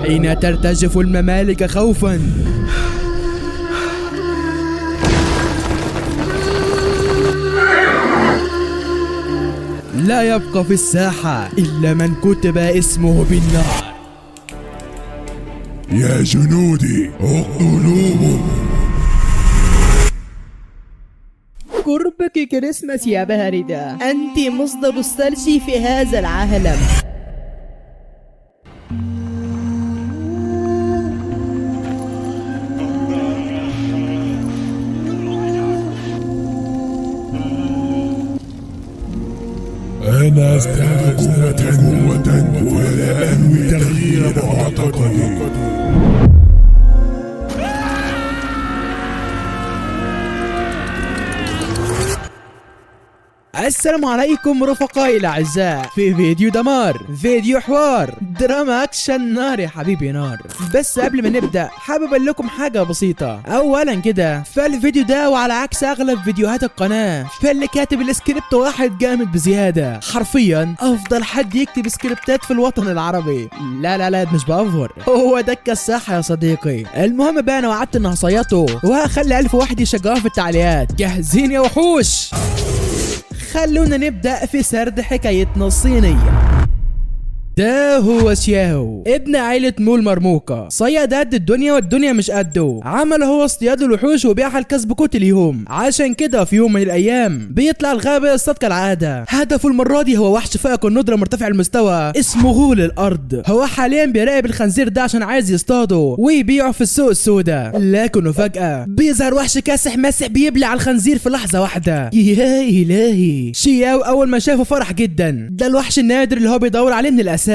حين ترتجف الممالك خوفا. لا يبقى في الساحة إلا من كتب اسمه بالنار. يا جنودي اقتلوهم. قربك كريسماس يا باردة، أنت مصدر الثلج في هذا العالم. أنا أزداد قوة ولا أنوي تغيير معتقدي. السلام عليكم رفقائي الاعزاء، في فيديو دمار، فيديو حوار، دراما اكشن نار يا حبيبي نار. بس قبل ما نبدا حابب اقول لكم حاجه بسيطه. اولا كده فالفيديو ده وعلى عكس اغلب فيديوهات القناه فاللي كاتب السكريبت واحد جامد بزياده، حرفيا افضل حد يكتب سكريبتات في الوطن العربي. لا مش بافور، هو ده الكساحه يا صديقي. المهم بقى انا وعدت اني هصيطه وهخلي 1000 واحد يشجعوه في التعليقات. جاهزين يا وحوش؟ خلونا نبدأ في سرد حكايتنا الصينية. ده هو شياو ابن عائلة مول مرموقة، صياد قد الدنيا والدنيا مش قده. عمل هو اصطياد الوحوش وبيعها الكسب كل يوم. عشان كده في يوم من الايام بيطلع الغابة يصطاد كالعادة. هدفه المرة دي هو وحش فائق الندرة مرتفع المستوى اسمه غول الارض. هو حاليا بيراقب الخنزير ده عشان عايز يصطاده ويبيعه في السوق السوداء. لكنه فجأة بيظهر وحش كاسح ماسح بيبلع الخنزير في لحظة واحدة. يا الهي، شياو اول ما شافه فرح جدا. ده الوحش النادر اللي هو بيدور عليه من الاساس.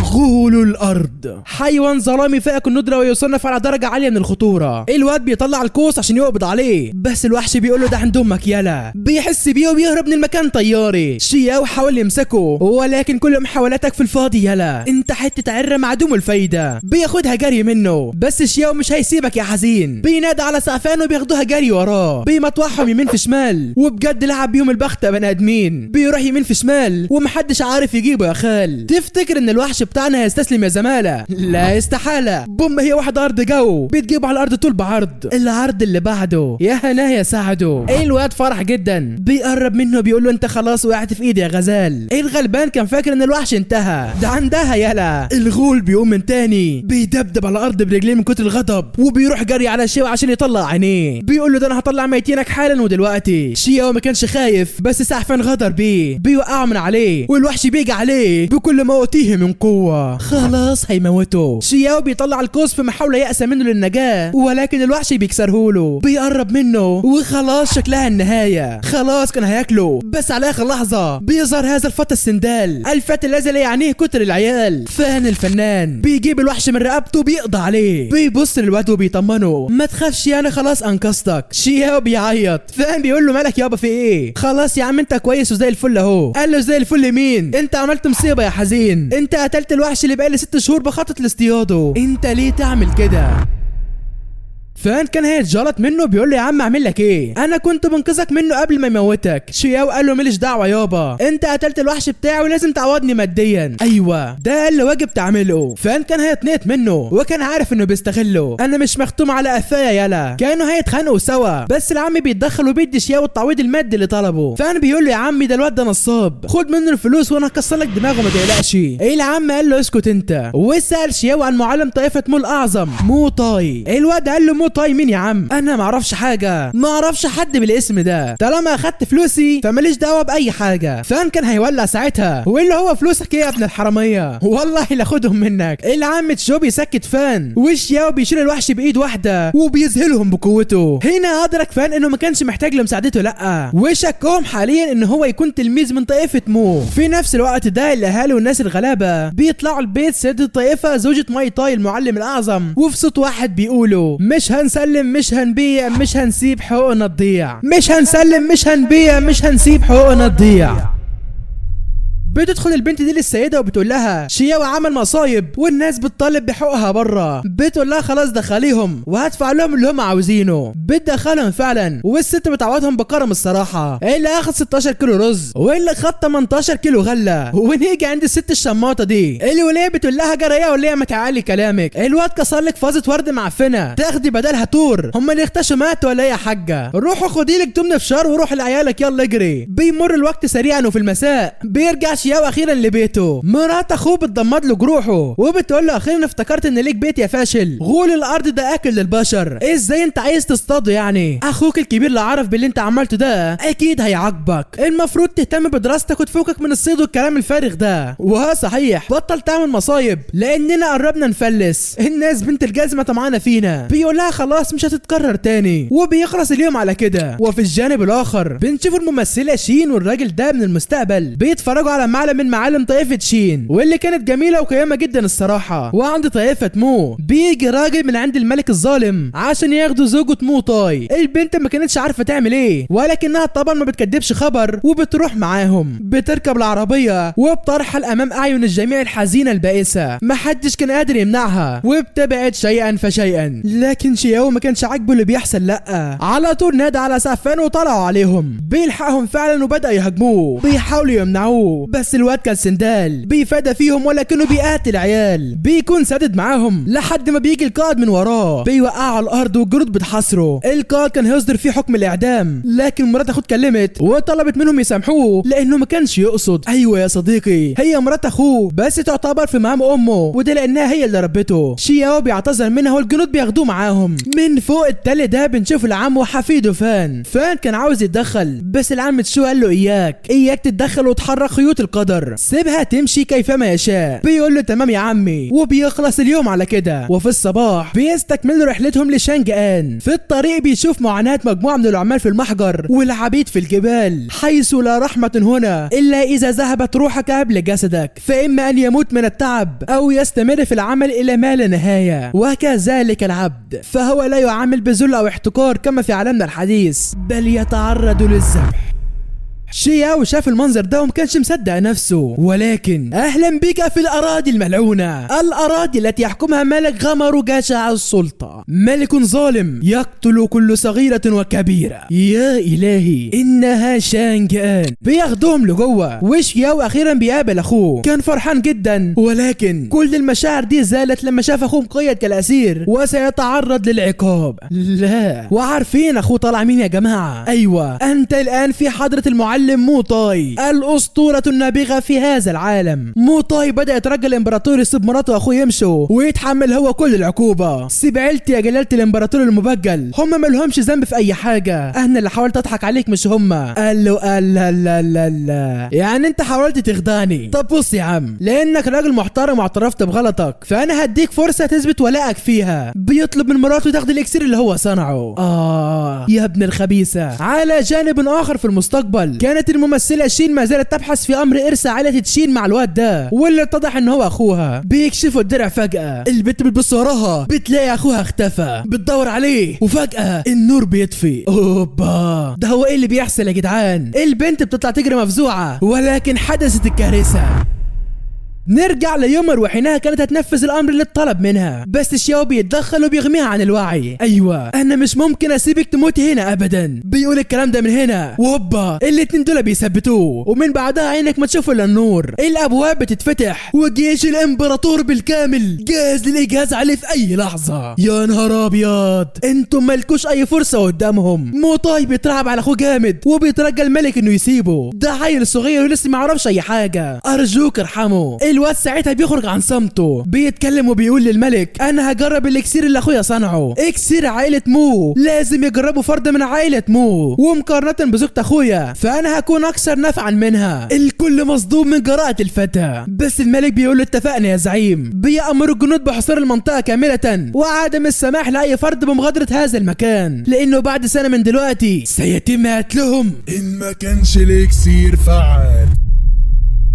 غول الارض حيوان ظلامي فائق الندرة ويصنف على درجة عالية من الخطورة. الواد بيطلع القوس عشان يقبض عليه، بس الوحش بيقول له ده عند امك يلا. بيحس بيه وبيهرب من المكان طياري. شياو حاول يمسكه ولكن كل محاولاتك في الفاضي يلا، انت حتة عرة معدوم الفايدة. بياخدها جري منه، بس شياو مش هيسيبك يا حزين. بينادى على سعفان وبياخدوها جري وراه. بيمطوحهم يمين في شمال وبجد لعب بيهم البخت يا بني ادمين. بيروح يمين في شمال ومحدش عارف يجيبه يا خال. تفتكر ان الوحش بتاعنا هيستسلم يا زمالة؟ لا استحالة. بوم هي واحدة ارض جو بتجيب على الارض طول بعرض. العرض اللي بعده يا هناه يا سعده. الواد فرح جدا، بيقرب منه بيقول له انت خلاص وقعت في ايدي يا غزال. الغلبان كان فاكر ان الوحش انتهى، ده عندها يلا. الغول بيقوم من تاني بيدبدب على الارض برجليه من كتر الغضب وبيروح جري على شياو عشان يطلع عينيه. بيقول له ده انا هطلع ميتينك حالا ودلوقتي. شياو ما كانش خايف بس سعفان غدر بيه، بيوقعه من عليه والوحش بيجي عليه بكل مواتيه من قوة. خلاص هيموته. شياو بيطلع القوس في محاولة يأسى منه للنجاة ولكن الوحش بيكسرهوله. بيقرب منه وخلاص شكلها النهاية، خلاص كان هياكله. بس على اخر لحظة بيظهر هذا الفتى السندال، الفتى الذي لا يعنيه كتر العيال. فان الفنان بيجيب الوحش من رقبته بيقضى عليه. بيبص للواد وبيطمنه ما تخافش انا خلاص انقذتك. شياو بيعيط. فان بيقول له مالك يابا في ايه؟ خلاص يا عم انت كويس وزي الفل اهو. قال له زي الفل مين؟ انت عملت مصيبة يا حزين، انت قتلت الوحش اللي بقالي 6 شهور بخطط لاصطياده. انت ليه تعمل كده؟ فان كان هيتجلط منه بيقول له يا عم اعمل لك ايه؟ انا كنت بنقذك منه قبل ما يموتك. شياو قال له ماليش دعوه يابا، انت قتلت الوحش بتاعي ولازم تعوضني ماديا. ايوه ده اللي واجب تعمله. فان كان هيتنقط منه وكان عارف انه بيستغله. انا مش مختوم على قفايا يلا. كانوا هيتخانقوا سوا بس العم بيتدخل وبيدي شياو التعويض المادي اللي طلبه. فان بيقول له يا عمي ده الواد ده نصاب، خد منه الفلوس وانا هكسر لك دماغه ما تقلقش. ايه العم قال له اسكت انت، وسال شياو عن معلم طائفه مول اعظم مو طاي. الواد قال له مو طاي مين يا عم؟ انا معرفش حاجه، معرفش حد بالاسم ده. طالما اخدت فلوسي فماليش دعوه باي حاجه. فان كان هيولع ساعتها واللي هو فلوسك ايه يا ابن الحراميه؟ والله لاخدهم منك. العم تشو بيسكت فان وشياو بيشيل الوحش بايد واحده وبيذهلهم بقوته. هنا ادرك فان انه ما كانش محتاج لمساعدته لا، وشكهم حاليا ان هو يكون تلميذ من طائفه مو. في نفس الوقت ده الاهالي والناس الغلابه بيطلعوا البيت سيد الطائفه زوجة ماي طاي المعلم الاعظم، وفي صوت واحد بيقولوا مش هنسلم مش هنبيع مش هنسيب حقوقنا تضيع، مش هنسلم مش هنبيع مش هنسيب حقوقنا تضيع. بتدخل البنت دي للسيده وبتقول لها شياو عمل مصايب والناس بتطالب بحقوقها بره. بتقول لها خلاص دخليهم وهدفع لهم اللي هم عاوزينه. بتدخلهم فعلا والست بتعوضهم بكرم الصراحه، اللي اخد 16 كيلو رز واللي خد 18 كيلو غله. ونيجي عند الست الشماطه دي الوليه بتقول لها جرى يا وليه ما تعالي كلامك، الواد كسر لك فازه ورد معفنه تاخدي بدلها تور، هم اللي اختشوا ماتوا ولا ايه يا حاجه؟ روحوا خدي لك تمن فشار وروح لعيالك يلا اجري. بيمر الوقت سريعا وفي المساء بيرجع شياو اخيرا لبيته. مرات اخوه بتضمد له جروحه وبتقول له اخيرا افتكرت ان ليك بيت يا فاشل، غول الارض ده اكل للبشر، ازاي انت عايز تصطاده يعني؟ اخوك الكبير لو عرف باللي انت عملته ده اكيد هيعاقبك، المفروض تهتم بدراستك وتفوقك من الصيد والكلام الفارغ ده. وها صحيح بطل تعمل مصايب لاننا قربنا نفلس، الناس بنت الجزمه طمعانه فينا. بيقول لها خلاص مش هتتكرر تاني وبيخلص اليوم على كده. وفي الجانب الاخر بنشوف الممثله شين والراجل ده من المستقبل بيتفرجوا على معلم من معالم طائفه شين واللي كانت جميله وقيمه جدا الصراحه. وعند طائفه مو بيجي راجل من عند الملك الظالم عشان ياخدوا زوجة مو طاي. البنت ما كانتش عارفه تعمل ايه ولكنها طبعا ما بتكدبش خبر وبتروح معاهم. بتركب العربيه وبترحل امام اعين الجميع الحزينه البائسه، محدش كان قادر يمنعها وبتبعد شيئا فشيئا. لكن شياو ما كانش عاجبه اللي بيحصل، لا على طول نادى على سعفان وطلعوا عليهم. بيلحقهم فعلا وبدأ يهاجموه بيحاولوا يمنعوه، بس الواد كان سندال بيفادى فيهم ولكنه بيقاتل عيال. بيكون سادد معاهم لحد ما بيجي القائد من وراه بيوقعه على الارض والجنود بتحاصره. القائد كان هيصدر فيه حكم الاعدام لكن مرات اخوه اتكلمت وطلبت منهم يسامحوه لانه ما كانش يقصد. ايوه يا صديقي هي مرات اخوه بس تعتبر في مقام امه وده لانها هي اللي ربته. شياو بيعتذر منها والجنود بياخدوه معاهم. من فوق التل ده بنشوف العم وحفيده فان كان عاوز يتدخل بس العم تشو قال له اياك تتدخل وتحرك خيوط القدر، سيبها تمشي كيفما يشاء. بيقول له تمام يا عمي وبيخلص اليوم على كده. وفي الصباح بيستكملوا رحلتهم لشانج ان. في الطريق بيشوف معاناة مجموعة من العمال في المحجر والعبيد في الجبال، حيث لا رحمة هنا الا اذا ذهبت روحك قبل جسدك، فاما ان يموت من التعب او يستمر في العمل الى ما لا نهاية. وكذلك العبد فهو لا يعامل بذل او احتقار كما في عالمنا الحديث بل يتعرض للذبح. شياو شاف المنظر ده ومكانش مصدق نفسه. ولكن اهلا بك في الاراضي الملعونه، الاراضي التي يحكمها ملك غمر جشع السلطه، ملك ظالم يقتل كل صغيره وكبيره. يا الهي انها شانج ان. بياخدهم لجوه وشياو اخيرا بيقابل اخوه، كان فرحان جدا ولكن كل المشاعر دي زالت لما شاف اخوه مقيد كالاسير وسيتعرض للعقاب. لا وعارفين اخوه طالع مين يا جماعه؟ ايوه انت الان في حضره المعلم مو طاي الأسطورة النابغة في هذا العالم. مو طاي بدأ يترجى الامبراطور يسيب مراته واخوه يمشوا ويتحمل هو كل العقوبة. سيب عيلتي يا جلالة الامبراطور المبجل، هم مالهمش ذنب في اي حاجة، انا اللي حاولت اضحك عليك مش هم. قال له لا يعني انت حاولت تخدعني. طب بص يا عم لانك راجل محترم واعترفت بغلطك فانا هديك فرصة تثبت ولائك فيها. بيطلب من مراته تاخد الاكسير اللي هو صنعه. يا ابن الخبيثة. على جانب اخر في المستقبل كانت الممثلة شين ما زالت تبحث في امر ارث عائلة تشين مع الواد ده واللي اتضح ان هو اخوها. بيكشفوا الدرع فجأة، البنت بتبص وراها بتلاقي اخوها اختفى، بتدور عليه وفجأة النور بيطفي. اوبا ده هو ايه اللي بيحصل يا جدعان؟ البنت بتطلع تجري مفزوعة ولكن حدثت الكارثة. نرجع ليومر وحينها كانت هتنفذ الامر اللي اتطلب منها بس شياو بيتدخل وبيغميها عن الوعي. ايوه انا مش ممكن اسيبك تموت هنا ابدا. بيقول الكلام ده من هنا وهوبا الاتنين دول بيثبتوه ومن بعدها عينك ما تشوف الا النور، الابواب بتتفتح وجيش الامبراطور بالكامل جاهز للاجهاز عليه في اي لحظه. يا نهار ابيض انتم مالكوش اي فرصه قدامهم. موطاي بيترعب على اخوه جامد وبيترجى الملك انه يسيبه، ده عيل صغير ولسه ما يعرفش اي حاجه، ارجوك ارحمه. الواد ساعتها بيخرج عن صمته بيتكلم وبيقول للملك انا هجرب الاكسير اللي اخويا صنعه، اكسير عائله مو لازم يجربوا فرد من عائله مو ومقارنه بزوجة اخويا فانا هكون اكثر نفعا منها. الكل مصدوم من جراءة الفتى بس الملك بيقول له اتفقنا يا زعيم. بيأمر الجنود بحصار المنطقه كامله وعدم السماح لاي فرد بمغادره هذا المكان لانه بعد سنه من دلوقتي سيتم قتلهم إن ما كانش الإكسير فعال.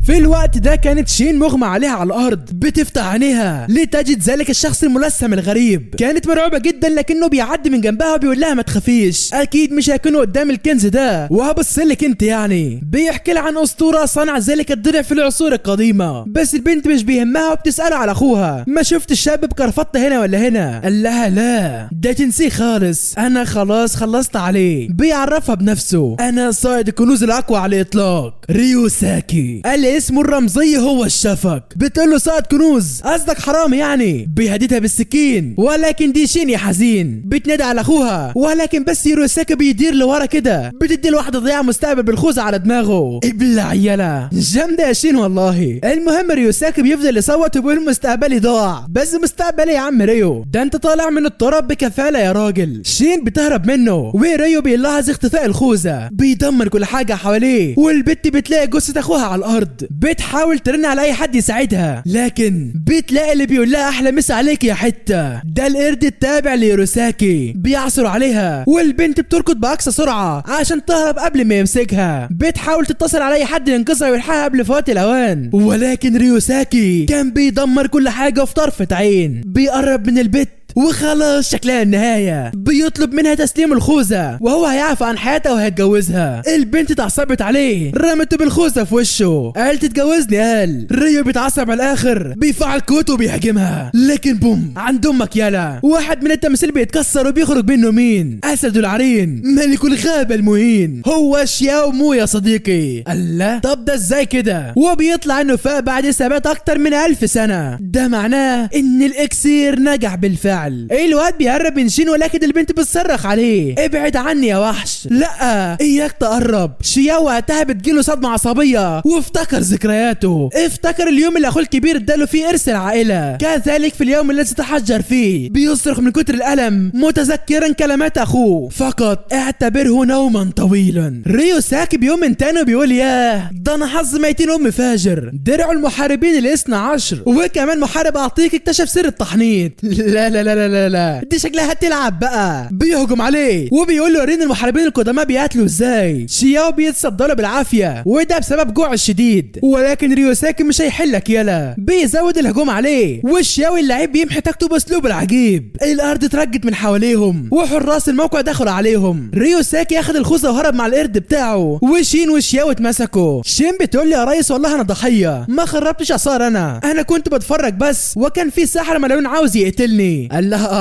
في الوقت ده كانت شين مغمى عليها على الارض، بتفتح عينيها لتجد ذلك الشخص الملثم الغريب. كانت مرعوبه جدا لكنه بيعدي من جنبها وبيقول لها ما تخافيش، اكيد مش هيكونوا قدام الكنز ده وهبص لك انت يعني. بيحكي لها عن اسطوره صنع ذلك الضلع في العصور القديمه، بس البنت مش بيهمها وبتساله على اخوها، ما شفت الشاب بكرفطه هنا ولا هنا؟ قال لها لا ده تنسيه خالص، انا خلاص خلصت عليه. بيعرفها بنفسه، انا صائد الكنوز الاقوى على الاطلاق ريوساكي، قال اسمه الرمزي هو الشفق. بتقول له صائد كنوز قصدك حرام يعني؟ بيهددها بالسكين، ولكن دي شين يا حزين بتنادي على اخوها، ولكن بس ريوساكي بيدير لورا كده، بتدي له واحده ضياع مستقبل بالخوذه على دماغه. ابلع يلا جامده يا شين والله. المهم ريوساكي بيفضل يصوت وبيقول مستقبلي ضاع. بس مستقبلي يا عم ريو، ده انت طالع من التراب بكفاله يا راجل. شين بتهرب منه وريو بيلاحظ اختفاء الخوذه، بيدمر كل حاجه حواليه، والبت بتلاقي جثه اخوها على الارض. بتحاول ترن على اي حد يساعدها، لكن بتلاقي اللي بيقول لها احلى مسا عليك يا حته، ده القرد التابع ليوروساكي. بيعثر عليها والبنت بتركض باقصى سرعه عشان تهرب قبل ما يمسكها. بتحاول تتصل على اي حد ينقذها ويلحقها قبل فوات الاوان، ولكن ريوساكي كان بيدمر كل حاجه في طرفه عين. بيقرب من البت وخلاص شكلها النهاية. بيطلب منها تسليم الخوذة وهو هيعفى عن حياتها وهيتجوزها. البنت اتعصبت عليه، رمته بالخوذة في وشه، قال تتجوزني. قال ريو بيتعصب على الاخر، بيفعل كوته وبيهاجمها، لكن بوم عند امك يالا، واحد من التماثيل بيتكسر وبيخرج منه مين؟ اسد العرين ملك الغابة المهين، هو شياو مو يا صديقي. الله طب ده ازاي كده؟ وبيطلع انه فاق بعد ثبات اكتر من 1000 سنة، ده معناه ان الاكسير نجح بالفعل. الواد بيقرب من شين، ولكن البنت بتصرخ عليه ابعد عني يا وحش، لا اياك تقرب. شياو وقتها بتجيله صدمة عصبية وافتكر ذكرياته، افتكر اليوم اللي اخوه الكبير اداله فيه ارث العائلة، كذلك في اليوم الذي تحجر فيه. بيصرخ من كتر الالم متذكرا كلمات اخوه، فقط اعتبره نوما طويلا. ريوساكي بيوم من تاني وبيقول ياه ده انا حظ ميتين ام فاجر، درع المحاربين الاثنى عشر، وكمان محارب عتيق اكتشف سر التحنيط. لا لا لا لا لا لا دي شكلها هتلعب بقى. بيهجم عليه وبيقول له وريني المحاربين القدماء بيقاتلوا ازاي. شياو بيتصدى له بالعافيه وده بسبب جوع الشديد، ولكن ريوساكي مش هيحلك يلا، بيزود الهجوم عليه، والشياو اللعيب بيمحي طاقته باسلوب العجيب. الارض اترجت من حواليهم وحراس الموقع دخلوا عليهم. ريوساكي اخذ الخوذه وهرب مع القرد بتاعه، وشين وشياو اتمسكوا. شين بتقول لي يا ريس والله انا ضحيه، ما خربتش اثار، انا كنت بتفرج بس، وكان في ساحر ملعون عاوز يقتلني. قال لها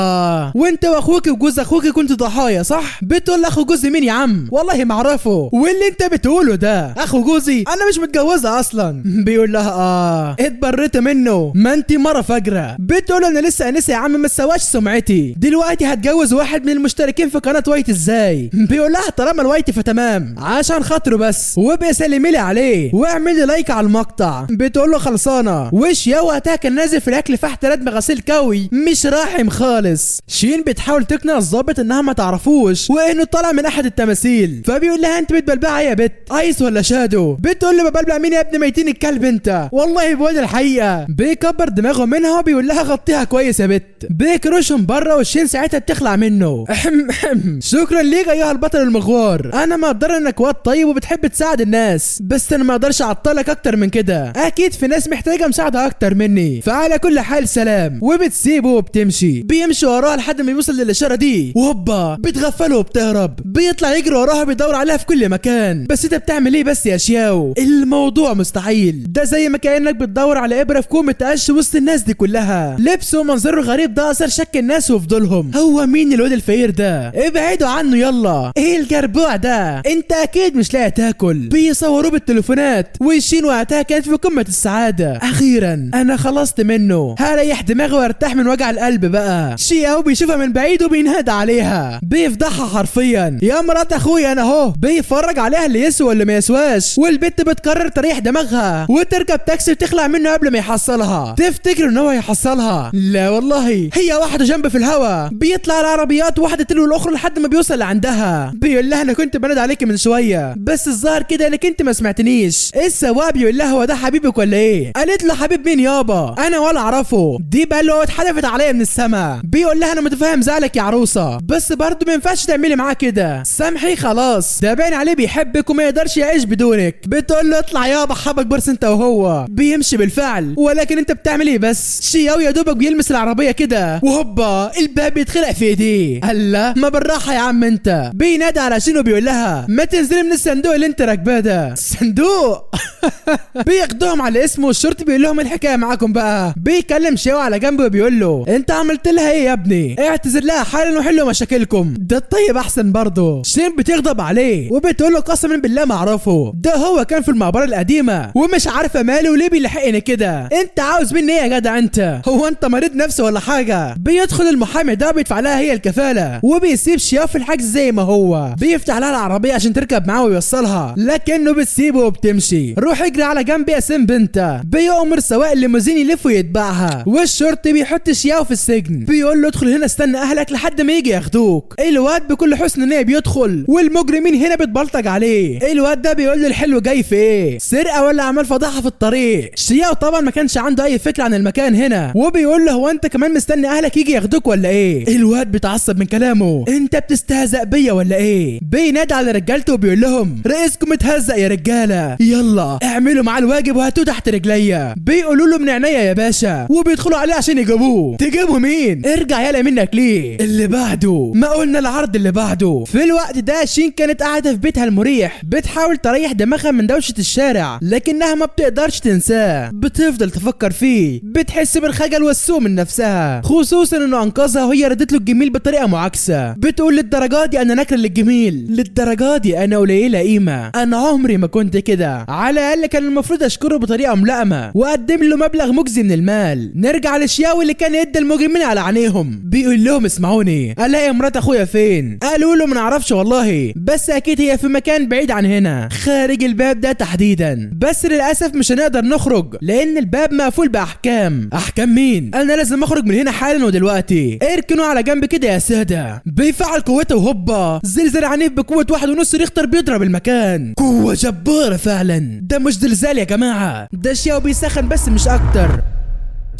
وانت واخوك وجوز اخوك كنتوا ضحايا صح؟ بتقول لاخو جوزي مين يا عم؟ والله ما اعرفه. واللي انت بتقوله ده اخو جوزي؟ انا مش متجوزه اصلا. بيقول لها اتبريت منه، ما انت مره فجره. بتقول انا لسه انسه يا عم ما تسواش سمعتي، دلوقتي هتجوز واحد من المشتركين في قناه وايت ازاي؟ بيقول لها طالما الوايت فتمام عشان خاطره بس، وابقى سلمي لي عليه واعملي لايك على المقطع. بتقول له خلصانه. وش يا وقتها كان نازل في الاكل فحت ردم غسيل كوي مش راحم خالص. شين بتحاول تقنع الظابط انها ما تعرفوش وانه طالع من احد التماثيل، فبيقول لها انت بتبلبعي يا بت ايس ولا شادو؟ بتقول له ببلبع مين يا ابن ميتين الكلب انت؟ والله بقول الحقيقه. بيكبر دماغه منها وبيقول لها غطيها كويس يا بت. بيكرشهم بره والشين ساعتها بتخلع منه. شكرا ليك ايها البطل المغوار، انا ما اقدر انك واد طيب وبتحب تساعد الناس، بس انا ما اقدرش اعطلك اكتر من كده، اكيد في ناس محتاجه مساعده اكتر مني، فعلى كل حال سلام. وبتسيبه وبتمشي. بيمشي وراها لحد ما يوصل للاشاره دي، وهوبا بتغفله وبتهرب. بيطلع يجري وراها بيدور عليها في كل مكان. بس انت بتعمل ايه بس يا شياو؟ الموضوع مستحيل، ده زي ما كانك بتدور على ابره في كوم قش وسط الناس دي كلها. لبسه ومنظره غريب ده اثر شك الناس وفضولهم، هو مين الواد الفقير ده؟ ابعدوا عنه يلا. ايه الجربوع ده؟ انت اكيد مش لاقي تاكل. بيصوروه بالتليفونات، وشين وقتها كانت في قمه السعاده. اخيرا انا خلصت منه، هريح دماغي وارتاح من وجع القلب بقى. شياو بيشوفها من بعيد وبينهد عليها، بيفضحها حرفيا، يا مرات اخويا انا اهو. بيفرج عليها اللي يسوى واللي ما يسواش، والبت بتقرر تريح دماغها وتركب تاكسي وتخلع منه قبل ما يحصلها. تفتكر ان هو يحصلها؟ لا والله، هي واحده جنب في الهوا، بيطلع العربيات واحده تلو الاخرى لحد ما بيوصل لعندها. بيقول لها انا كنت بنادي عليك من شويه، بس الظاهر كده انك انت ما سمعتنيش. السواق بيقول لها هو ده حبيبك ولا ايه؟ قالت له حبيب مين يابا؟ انا ولا اعرفه، دي بقى له اتحدفت عليا من السما. بيفهمها، بيقول لها انا متفاهم زعلك يا عروسه، بس برضه ما ينفعش تعملي معاه كده، سامحي خلاص، ده باين عليه بيحبك وما يقدرش يعيش بدونك. بتقول له اطلع يابا حبك برس انت وهو. بيمشي بالفعل، ولكن انت بتعمل ايه بس؟ شياو يا دوبك بيلمس العربيه كده وهوبا الباب بيتخلق في ايديه. الله ما بالراحه يا عم انت. بينادي على شين وبيقول لها ما تنزلي من الصندوق اللي انت راكباه ده. صندوق. بياخدوهم على اسمه والشرطي بيقول لهم الحكايه معاكم بقى. بيكلم شياو على جنبه وبيقول له انت عملت لها ايه يا ابني؟ اعتذر لها حالا وحلوا مشاكلكم. ده الطيب احسن برضه. شين بتغضب عليه وبتقول له قسما بالله ما اعرفه، ده هو كان في المقبره القديمه ومش عارفه ماله وليه بيلحقني كده. انت عاوز مني ايه يا جدع انت؟ هو انت مريض نفسي ولا حاجه؟ بيدخل المحامي ده بيدفع لها هي الكفاله وبيسيب شياو في الحجز زي ما هو. بيفتح لها العربيه عشان تركب معاه ويوصلها، لكنه بتسيبه وبتمشي. روح اجري على جنب يا سم بنت. بيأمر سواق الليموزين يلف ويتبعها، والشرطي بيحط شياو في السجن. بيقول له ادخل هنا استنى اهلك لحد ما يجي ياخدوك. الواد بكل حسن نيه بيدخل والمجرمين هنا بتبلطج عليه. الواد ده بيقول له الحلو جاي في ايه؟ سرقه ولا عمل فضيحه في الطريق؟ شياو طبعا ما كانش عنده اي فكره عن المكان هنا، وبيقول له هو انت كمان مستني اهلك يجي ياخدوك ولا ايه؟ الواد بيتعصب من كلامه، انت بتستهزأ بيا ولا ايه؟ بينادي على رجالته وبيقول لهم رئيسكم اتهزق يا رجاله، يلا اعملوا معاه الواجب وهاتوه تحت رجليا. بيقولوا له من عينيا يا باشا، وبيدخلوا عليه عشان يجيبوه. تجيبوا مين؟ ارجع يلا منك ليه؟ اللي بعده، ما قلنا العرض اللي بعده. في الوقت ده شين كانت قاعده في بيتها المريح بتحاول تريح دماغها من دوشه الشارع، لكنها ما بتقدرش تنساه. بتفضل تفكر فيه، بتحس بالخجل والسوء من نفسها، خصوصا انه انقذها وهي ردت له الجميل بطريقه معاكسه. بتقول للدرجه دي انا نكره للجميل؟ للدرجه دي انا قليله قيمه؟ انا عمري ما كنت كده. على الاقل كان المفروض اشكره بطريقه ملائمه واقدم له مبلغ مجزي من المال. نرجع للشياوي اللي كان يدي المجرمين على عينيهم. بيقول لهم اسمعوني، الاقي مرات اخويا فين؟ قالوا له ما نعرفش والله، بس اكيد هي في مكان بعيد عن هنا خارج الباب ده تحديدا، بس للاسف مش هنقدر نخرج لان الباب مقفول باحكام. احكام مين؟ انا لازم اخرج من هنا حالا ودلوقتي. اركنوا على جنب كده يا ساده. بيفعل قوته وهوبا زلزال عنيف بقوه 1.5 ريختر بيضرب المكان. قوه جباره فعلا. ده مش زلزال يا جماعه، ده شياو بيسخن بس مش اكتر.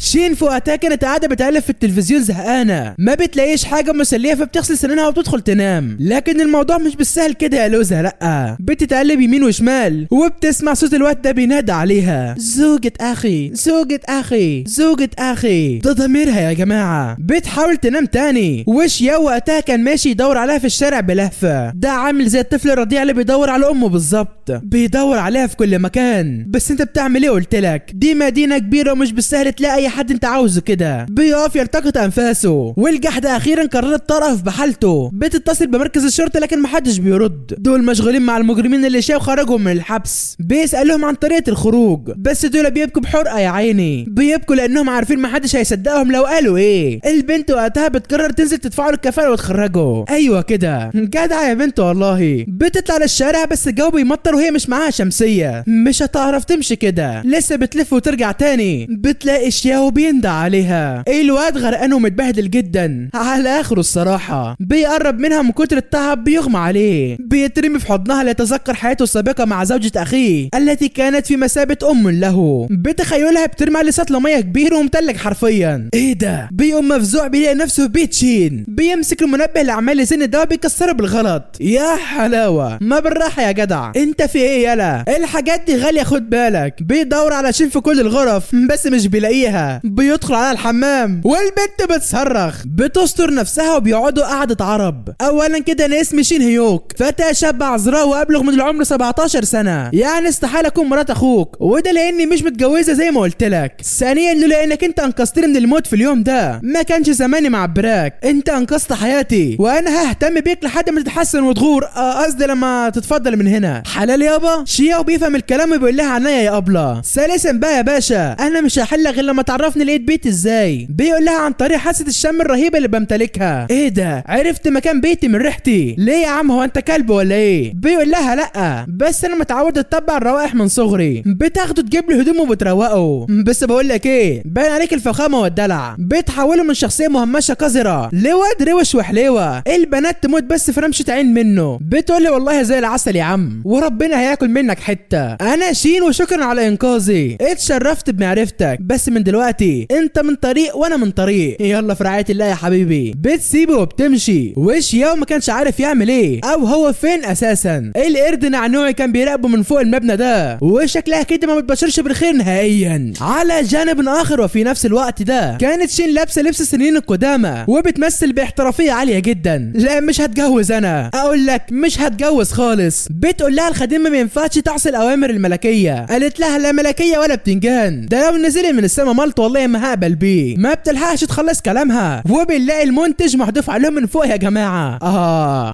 شين في وقتها كانت قاعده بتقلب في التلفزيون زهقانه، ما بتلاقيش حاجه مسليه فبتغسل سنانها وبتدخل تنام. لكن الموضوع مش بالسهل كده يا لوزه، لا، بتتقلب يمين وشمال وبتسمع صوت الواد ده بينادى عليها زوجة اخي زوجة اخي زوجة اخي. ده ضميرها يا جماعه. بتحاول تنام تاني، وشياو وقتها كان ماشي يدور عليها في الشارع بلهفه. ده عامل زي الطفل الرضيع اللي بيدور على امه بالظبط، بيدور عليها في كل مكان. بس انت بتعمل ايه؟ قلت لك دي مدينه كبيره ومش بالسهل تلاقي اي حد انت عاوزه كده. بيقف يلتقط انفاسه، والجحده اخيرا قررت تقف بحالته. بتتصل بمركز الشرطه لكن محدش بيرد، دول مشغولين مع المجرمين اللي شاف خرجهم من الحبس. بيسالهم عن طريقه الخروج، بس دول بيبكوا بحرقه يا عيني. بيبكوا لانهم عارفين محدش هيصدقهم لو قالوا ايه. البنت وقتها بتقرر تنزل تدفع له الكفاله وتخرجه. ايوه كده جدعه يا بنت والله. بتطلع للشارع بس الجو بيمطر وهي مش معاها شمسيه، مش هتعرف تمشي كده. لسه بتلف وترجع تاني بتلاقي شياو بيندى عليها. الواد غرقان ومتبهدل جدا على اخره الصراحه. بيقرب منها من كتر التعب بيغمى عليه. بيترمي في حضنها ليتذكر حياته السابقه مع زوجة اخيه التي كانت في مثابه ام له. بتخيلها بترمي عليه سطل ميه كبير ومتلج حرفيا. ايه ده؟ بيقوم مفزوع بيلاقي نفسه في بيت شين. بيمسك المنبه اللي عمال يزن ده وبيكسره بالغلط. يا حلاوه، ما بالراحه يا جدع، انت في ايه يلا؟ الحاجات دي غاليه خد بالك. بيدور على شين في كل الغرف بس مش بيلاقيها. بيدخل على الحمام والبنت بتصرخ. بتستر نفسها وبيقعدوا قعدة عرب. اولا كده انا اسمي شين هيوك، فتى شاب عذراء وابلغ من العمر 17 سنه، يعني استحاله اكون مرات اخوك، وده لاني مش متجوزه زي ما قلت لك. ثانيا لانك انت انقذتني من الموت في اليوم ده، ما كانش زماني معبراك، انت انقذت حياتي وانا ههتم بيك لحد ما تتحسن وتغور، قصدي لما تتفضل من هنا. حلال يابا. شياو بيفهم الكلام وبيقول لها عنيا يا ابله. ثالثا بقى يا باشا، انا مش هحلك غير لما تعرفني لقيت بيتي ازاي. بيقول لها عن طريق حاسه الشم الرهيبه اللي بمتلكها. ايه ده؟ عرفت مكان بيتي من ريحتي؟ ليه يا عم هو انت كلب ولا ايه؟ بيقول لها لا، بس انا متعود اتبع الروائح من صغري. بتاخده تجيب له هدومه وبتروقه. بس بقول لك ايه، باين عليك الفخامه والدلع. بتحوله من شخصيه مهمشه قذره لواد روش وحليوه. البنات تموت بس في رمشه عين منه. بتقول لي والله زي العسل يا عم، وربنا هياكل منك حته. انا شين وشكرا على انقاذي، اتشرفت بمعرفتك، بس من دلوقتي دلوقتي انت من طريق وانا من طريق، يلا في رعاية الله يا حبيبي. بتسيبه وبتمشي، وشياو ما كانش عارف يعمل ايه او هو فين اساسا. القرد نعنوعي كان بيراقبه من فوق المبنى ده، وشكلها كده ما بتبشرش بالخير نهائيا. على جانب اخر وفي نفس الوقت ده كانت شين لابسه لبس السنين القدامى وبتمثل باحترافيه عاليه جدا. لا مش هتجوز، انا اقول لك مش هتجوز خالص. بتقول لها الخادمه ما ينفعش تعصي الاوامر الملكيه. قالت لها لا ملكيه ولا بتنجان، ده لو نزل من السما ملط والله ما هقبل بيه. ما بتلحقش تخلص كلامها، وبنلاقي المنتج محذوف عليهم من فوق يا جماعه.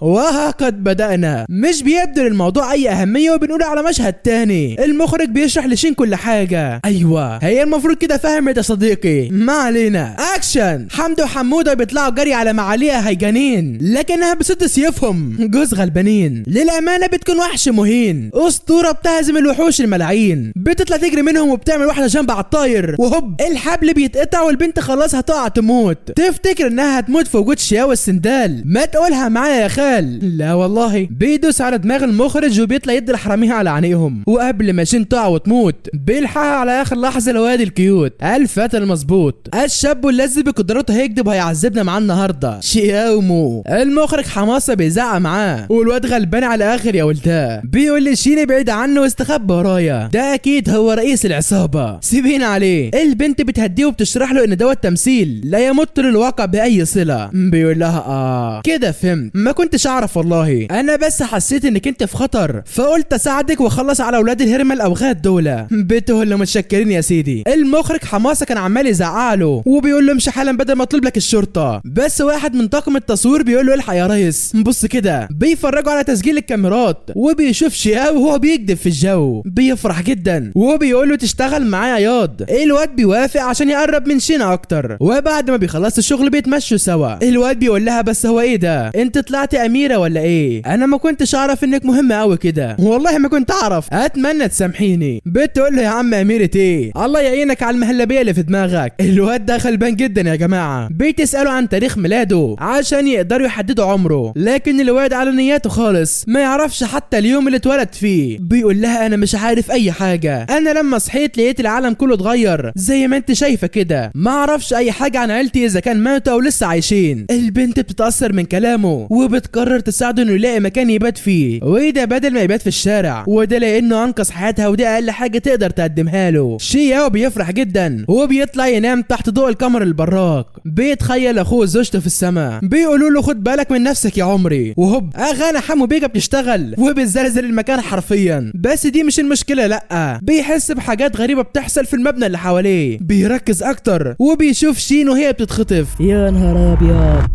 وقد بدأنا. مش بيبدو الموضوع اي اهميه، وبنقول على مشهد تاني المخرج بيشرح لشين كل حاجه. ايوه هي المفروض كده، فهمت يا صديقي. ما علينا. اكشن. حمد وحموده بيطلعوا جري على معاليها هيجانين، لكنها بست سيوفهم جوز غلبانين. للامانه بتكون وحش مهين، اسطوره بتهزم الوحوش الملاعين. بتطلع تجري منهم وبتعمل واحده جنب على الطاير، وهوب الحبل بيتقطع والبنت خلاص هتقع تموت. تفتكر انها هتموت في وجود شياو السندال. ما تقولها معايا يا خال. لا والله. بيدوس على دماغ المخرج وبيطلع يدي الحراميه على عينيهم، وقبل ما شين تقع وتموت بيلحقها على اخر لحظه الواد الكيوت الفتى المظبوط الشاب الذي بقدراته هيكذب وهيعذبنا معاه النهارده شياومو. المخرج حماسه بيزعق معاه، والواد غلبان على اخر يا ولداه. بيقول لي شيني بعيد عنه واستخبى ورايا، ده اكيد هو رئيس العصابه، سيبينا عليه. البنت بتهديه وبتشرح له ان دوت تمثيل لا يمت للواقع باي صله. بيقول لها كده فهمت، ما كنتش اعرف والله، انا بس حسيت انك انت في خطر فقلت اساعدك واخلص على اولاد الهرمه الاوغاد دول. بتقول له متشكرين يا سيدي. المخرج حماسه كان عمال يزعق له وبيقول له امشي حالا بدل ما اطلب لك الشرطه. بس واحد من طاقم التصوير بيقول له الحق يا ريس. بص كده بيفرجوا على تسجيل الكاميرات، وبيشوف شياو وهو بيكذب في الجو. بيفرح جدا وبيقول له تشتغل معايا ياض. الواد بيوافق عشان يقرب من شينا اكتر، وبعد ما بيخلص الشغل بيتمشوا سوا. الواد بيقول لها بس هو ايه ده، انت طلعتي اميره ولا ايه؟ انا ما كنتش اعرف انك مهمه قوي كده، والله ما كنت اعرف، اتمنى تسامحيني. بتقول له يا عم اميره ايه، الله يعينك على المهلبيه اللي في دماغك. الواد ده غلبان جدا يا جماعه. بتسالوا عن تاريخ ميلاده عشان يقدروا يحددوا عمره، لكن الواد على نياته خالص، ما يعرفش حتى اليوم اللي اتولد فيه. بيقول لها انا مش عارف اي حاجه، انا لما صحيت لقيت العالم كله اتغير زي ما انت شايفه كده، ما اعرفش اي حاجه عن عيلتي اذا كان ماتوا او لسه عايشين. البنت بتتاثر من كلامه وبتقرر تساعده انه يلاقي مكان يبات فيه، وده بدل ما يبات في الشارع، وده لانه انقذ حياتها وده اقل حاجه تقدر تقدمها له. شياو بيفرح جدا وبيطلع ينام تحت ضوء القمر البراق. بيتخيل اخوه وزوجته في السماء بيقولوا له خد بالك من نفسك يا عمري، وهوب اغاني حمو بيجا بتشتغل وبتزلزل المكان حرفيا. بس دي مش المشكله، لا بيحس بحاجات غريبه بتحصل في المبنى اللي حواليه. بيركز اكتر وبيشوف شين وهي بتتخطف. يا نهار ابيض.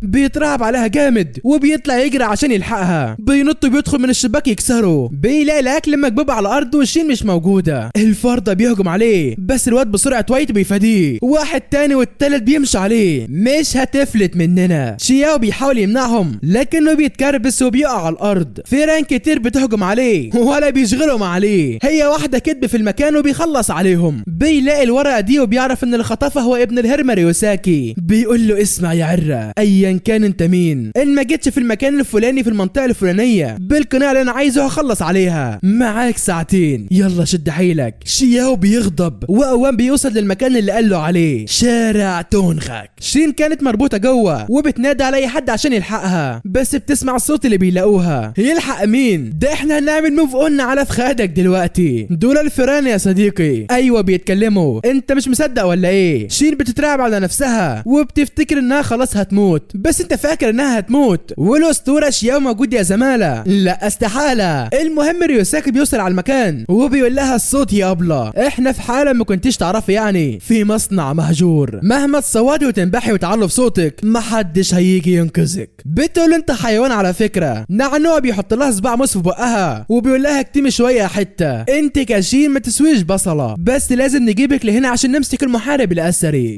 بيترعب عليها جامد وبيطلع يجري عشان يلحقها. بينط وبيدخل من الشباك يكسره. بيلاقي الاكل مكبوب على الارض والشين مش موجوده. الفرده بيهجم عليه بس الواد بسرعه وايت بيفاديه. واحد تاني والتالت بيمشي عليه. مش هتفلت مننا. شياو بيحاول يمنعهم لكنه بيتكربس وبيقع على الارض. فيران كتير بتهجم عليه ولا بيشغلهم عليه. هي واحده كدب في المكان وبيخلص عليهم. بيلاقي الورقه دي وبيعرف ان اللي خطفها هو ابن الهرمه ريوساكي. بيقول له اسمع يا عره، ايا كان انت مين، ان ما جيتش في المكان الفلاني في المنطقه الفلانيه بالقناع اللي انا عايزه هخلص عليها. معاك ساعتين، يلا شد حيلك. شياو بيغضب واوان بيوصل للمكان اللي قال له عليه، شارع تونخك. شين كانت مربوطه جوه وبتنادي على اي حد عشان يلحقها، بس بتسمع الصوت اللي بيلاقوها. يلحق مين ده؟ احنا هنعمل موف اون على فخادك دلوقتي. دول الفيران يا صديقي. ايوه بيتكلموا، انت مش مصدق ولا ايه؟ شين بتترعب على نفسها وبتفتكر انها خلاص هتموت، بس انت فاكر انها هتموت والاسطوره شياو موجود يا زماله. لا استحاله. المهم ريوساكي بيوصل على المكان وبيقول لها الصوت يا ابله، احنا في حاله ما كنتيش تعرفي، يعني في مصنع مهجور، مهما تصوتي وتنبحي وتعلوا في صوتك محدش هيجي ينقذك. بتقول انت حيوان على فكره. نعنوع بيحط لها صباع موس في بقها وبيقول لها اكتمي شويه يا حته، انت كشين ما تسويش بصله، بس لازم نجيبك لهنا عشان نمسك المحارب الاسري.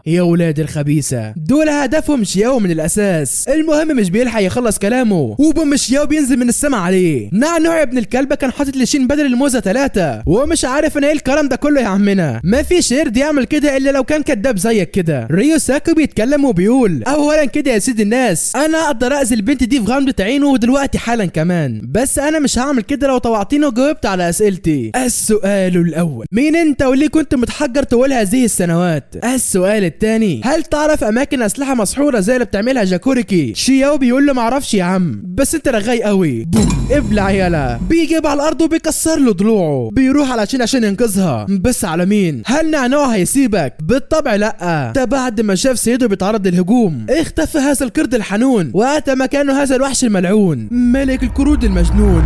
يا ولاد الخبيثة، دول هدفهم شياو من الاساس. المهم مش بيلحق يخلص كلامه وبوم شياو بينزل من السما عليه. نعنوع ابن الكلبة كان حاطط لشين بدل الموزة 3 ومش عارف انا ايه الكلام ده كله يا عمنا. ما فيش قرد يعمل كده الا لو كان كداب زيك كده. ريوساكو بيتكلم وبيقول اولا كده يا سيد الناس، انا اقدر اذي البنت دي في غمضة عينه دلوقتي حالا كمان، بس انا مش هعمل كده لو طوعتيني وجاوبت على اسئلتي. السؤال الاول، مين انت وليه كنت متحجر طول هذه السنوات؟ السؤال الثاني، هل تعرف اماكن اسلحه مسحوره زي اللي بتعملها جاكوريكي؟ شياو بيقول له معرفش يا عم، بس انت رغاي قوي. بوم، ابلع يالا. بيجيب على الارض وبيكسر له ضلوعه. بيروح عشان ينقذها، بس على مين؟ هل نعنوع هيسيبك؟ بالطبع لا. ده بعد ما شاف سيده بيتعرض للهجوم اختفى هذا القرد الحنون واتى مكانه هذا الوحش الملعون ملك القرود المجنون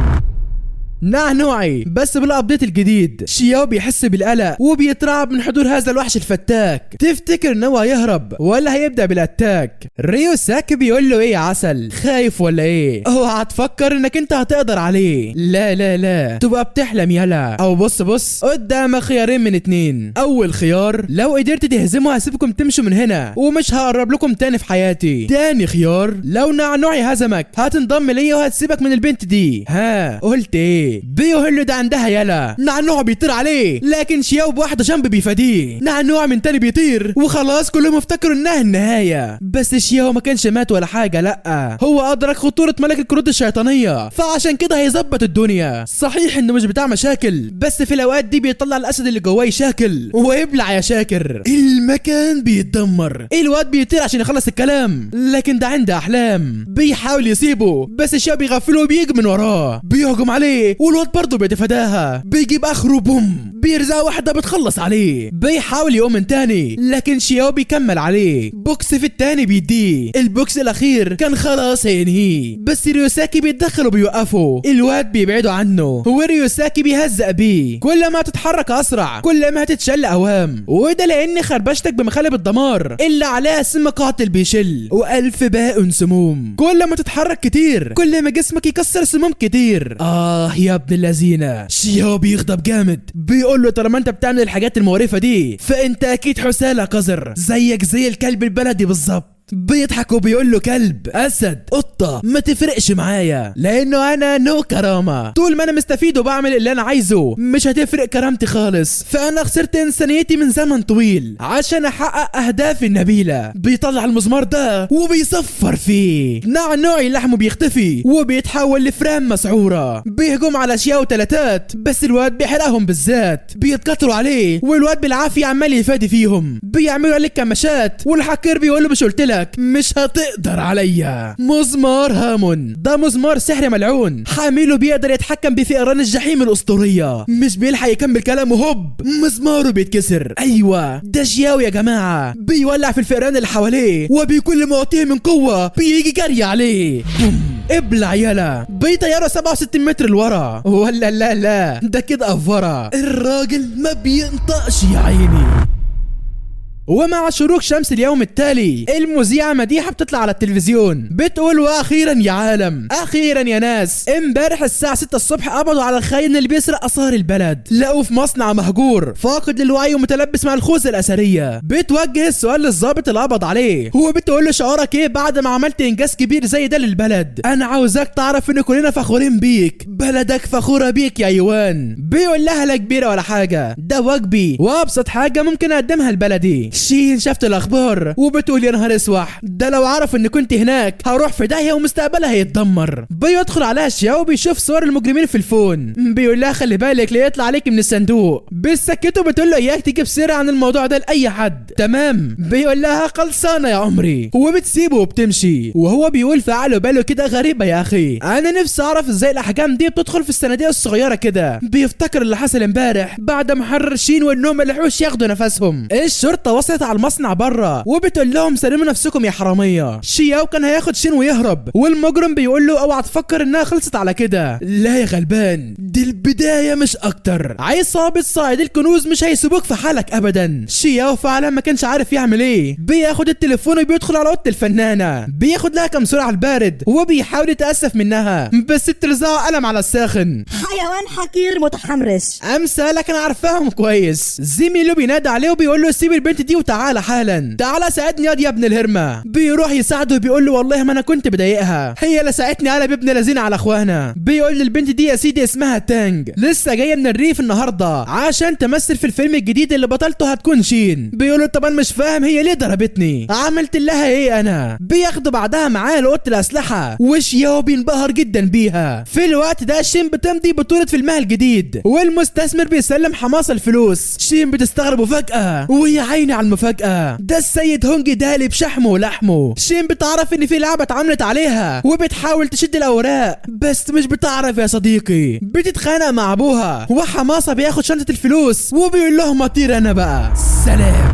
نعنوعي. بس بالابديت الجديد شياو بيحس بالقلق وبيترعب من حضور هذا الوحش الفتاك. تفتكر ان هو هيهرب ولا هيبدا بالاتاك؟ ريوساكي بيقول له ايه يا عسل، خايف ولا ايه؟ اوعى تفكر انك انت هتقدر عليه. لا لا لا، تبقى بتحلم يلا. او بص قدامك خيارين من 2. اول خيار، لو قدرت تهزمه هسيبكم تمشوا من هنا ومش هقرب لكم تاني في حياتي. تاني خيار، لو نعنوعي هزمك هتنضم ليا وهتسيبك من البنت دي. ها قلت ايه؟ بيقول له ده عندها يلا. نعنوع بيطير عليه لكن شياو بواحده جنب بيفاديه. نعنوع من تاني بيطير وخلاص كلهم افتكروا انها النهايه، بس شياو ما كانش مات ولا حاجه. لا، هو ادرك خطوره ملك القرود الشيطانيه فعشان كده هيظبط الدنيا. صحيح انه مش بتاع مشاكل بس في الاوقات دي بيطلع الاسد اللي جواه يشاكل ويبلع يا شاكر. المكان بيتدمر. الواد بيطير عشان يخلص الكلام لكن ده عنده احلام. بيحاول يسيبه بس شياو بيغفله وبيجي من وراه بيهجم عليه والواد برضه بيتفاداها. بيجيب اخره بوم بيرزع واحده بتخلص عليه. بيحاول يقوم من تاني لكن شياو بيكمل عليه. بوكس في التاني بيديه. البوكس الاخير كان خلاص هينهيه بس ريوساكي بيتدخل وبيوقفه. الواد بيبعده عنه وريوساكي بيهزق بيه. كل ما تتحرك اسرع كل ما هتتشل اوهام، وده لان خربشتك بمخالب الدمار اللي عليها سم قاتل بيشل والف باء سموم. كل ما تتحرك كتير كل ما جسمك يكسر سموم كتير. يا ابن اللذينه. شياو بيغضب جامد بيقول له طالما انت بتعمل الحاجات المقرفه دي فانت اكيد حسالة قذر زيك زي الكلب البلدي بالظبط. بيضحك وبيقول له كلب، اسد، قطه، ما تفرقش معايا لانه انا نو كرامه. طول ما انا مستفيد وبعمل اللي انا عايزه مش هتفرق كرامتي خالص. فانا خسرت انسانيتي من زمن طويل عشان احقق اهدافي النبيله. بيطلع المزمار ده وبيصفر فيه. نعنوعي لحمه بيختفي وبيتحول لفرام مسعوره. بيهجم على شياو تلاتات بس الواد بيحرقهم بالذات. بيتكتروا عليه والواد بالعافيه عمال يفادي فيهم. بيعملوا عليك كماشات والحكير بيقول له مش قلت لك مش هتقدر عليا. مزمار هامون ده مزمار سحر ملعون حامله بيقدر يتحكم بفئران الجحيم الاسطوريه. مش بيلحق يكمل كلامه هوب مزماره بيتكسر. ايوه ده شياو يا جماعه. بيولع في الفئران اللي حواليه وبكل ما يعطيه من قوه بيجي جري عليه. بوم ابلع يلا. بيطيره 67 متر لورا. ولا لا ده كده افوره. الراجل ما بينطقش يا عيني. ومع شروق شمس اليوم التالي المذيعة مديحة بتطلع على التلفزيون بتقول واخيرا يا عالم، اخيرا يا ناس، امبارح الساعة 6 الصبح قبضوا على الخاين اللي بيسرق اثار البلد. لقوه في مصنع مهجور فاقد للوعي ومتلبس مع الخوذة الاثرية. بتوجه السؤال للضابط اللي قبض عليه وبتقول له شعورك ايه بعد ما عملت انجاز كبير زي ده للبلد؟ انا عاوزاك تعرف ان كلنا فخورين بيك، بلدك فخورة بيك يا ايوان. بيقول لها لا كبيرة ولا حاجة، ده واجبي وابسط حاجة ممكن اقدمها لبلدي. شين شافت الاخبار وبتقول يا نهار اسوح، ده لو عرف ان كنت هناك هروح في داهيه ومستقبلها هيتدمر. بيدخل عليها شياو وبيشوف صور المجرمين في الفون. بيقول لها خلي بالك لا يطلع عليك من الصندوق. بتسكته بتقول له اياك تجيب سيره عن الموضوع ده لاي حد. تمام. بيقول لها خلصانه يا عمري وبتسيبه وبتمشي. وهو بيقول في عقله باله كده غريبه يا اخي، انا نفسي اعرف ازاي الاحجام دي بتدخل في الصناديق الصغيره كده. بيفتكر اللي حصل امبارح بعد ما حرر شين وانهم ما لحقوش ياخدوا نفسهم. الشرطه وصلت على المصنع بره وبتقول لهم سلموا نفسكم يا حراميه. شياو كان هياخد شين ويهرب والمجرم بيقول له اوعى تفكر انها خلصت على كده. لا يا غلبان دي البدايه مش اكتر. عصابه صائد الكنوز مش هيسيبوك في حالك ابدا. شياو فعلا ما كانش عارف يعمل ايه. بياخد التليفون وبيدخل على اوضه الفنانه. بياخد لها كام صوره على البارد وبيحاول يتاسف منها بس بترزعه قلم على الساخن. حيوان حقير متحمرش. امثالك انا عارفاهم كويس. زميله بينادي عليه وبيقول له سيب البنت دي دي وتعالى حالا، تعالى ساعدني يا ابن الهرمه. بيروح يساعده وبيقول له والله ما انا كنت بضايقها، هي اللي ساعدتني على ابن لذين على اخوانها. بيقول للبنت دي يا سيدي اسمها تانج، لسه جايه من الريف النهارده عشان تمثل في الفيلم الجديد اللي بطلته هتكون شين. بيقول له طبعا مش فاهم هي ليه ضربتني، عملت لها ايه انا. بياخدوا بعدها معاه لأوضة الاسلحه وشياو بينبهر جدا بيها. في الوقت ده شين بتمضي بطولة فيلمها الجديد والمستثمر بيسلم حماس الفلوس. شين بتستغرب وفجأة ويا عيني على المفاجأة، ده السيد هونج دالي بشحمه ولحمه. شين بتعرف ان في لعبة اتعملت عليها وبتحاول تشد الاوراق بس مش بتعرف يا صديقي. بتتخانق مع ابوها وحماسة بياخد شنطة الفلوس وبيقول لهم اطير انا بقى، سلام.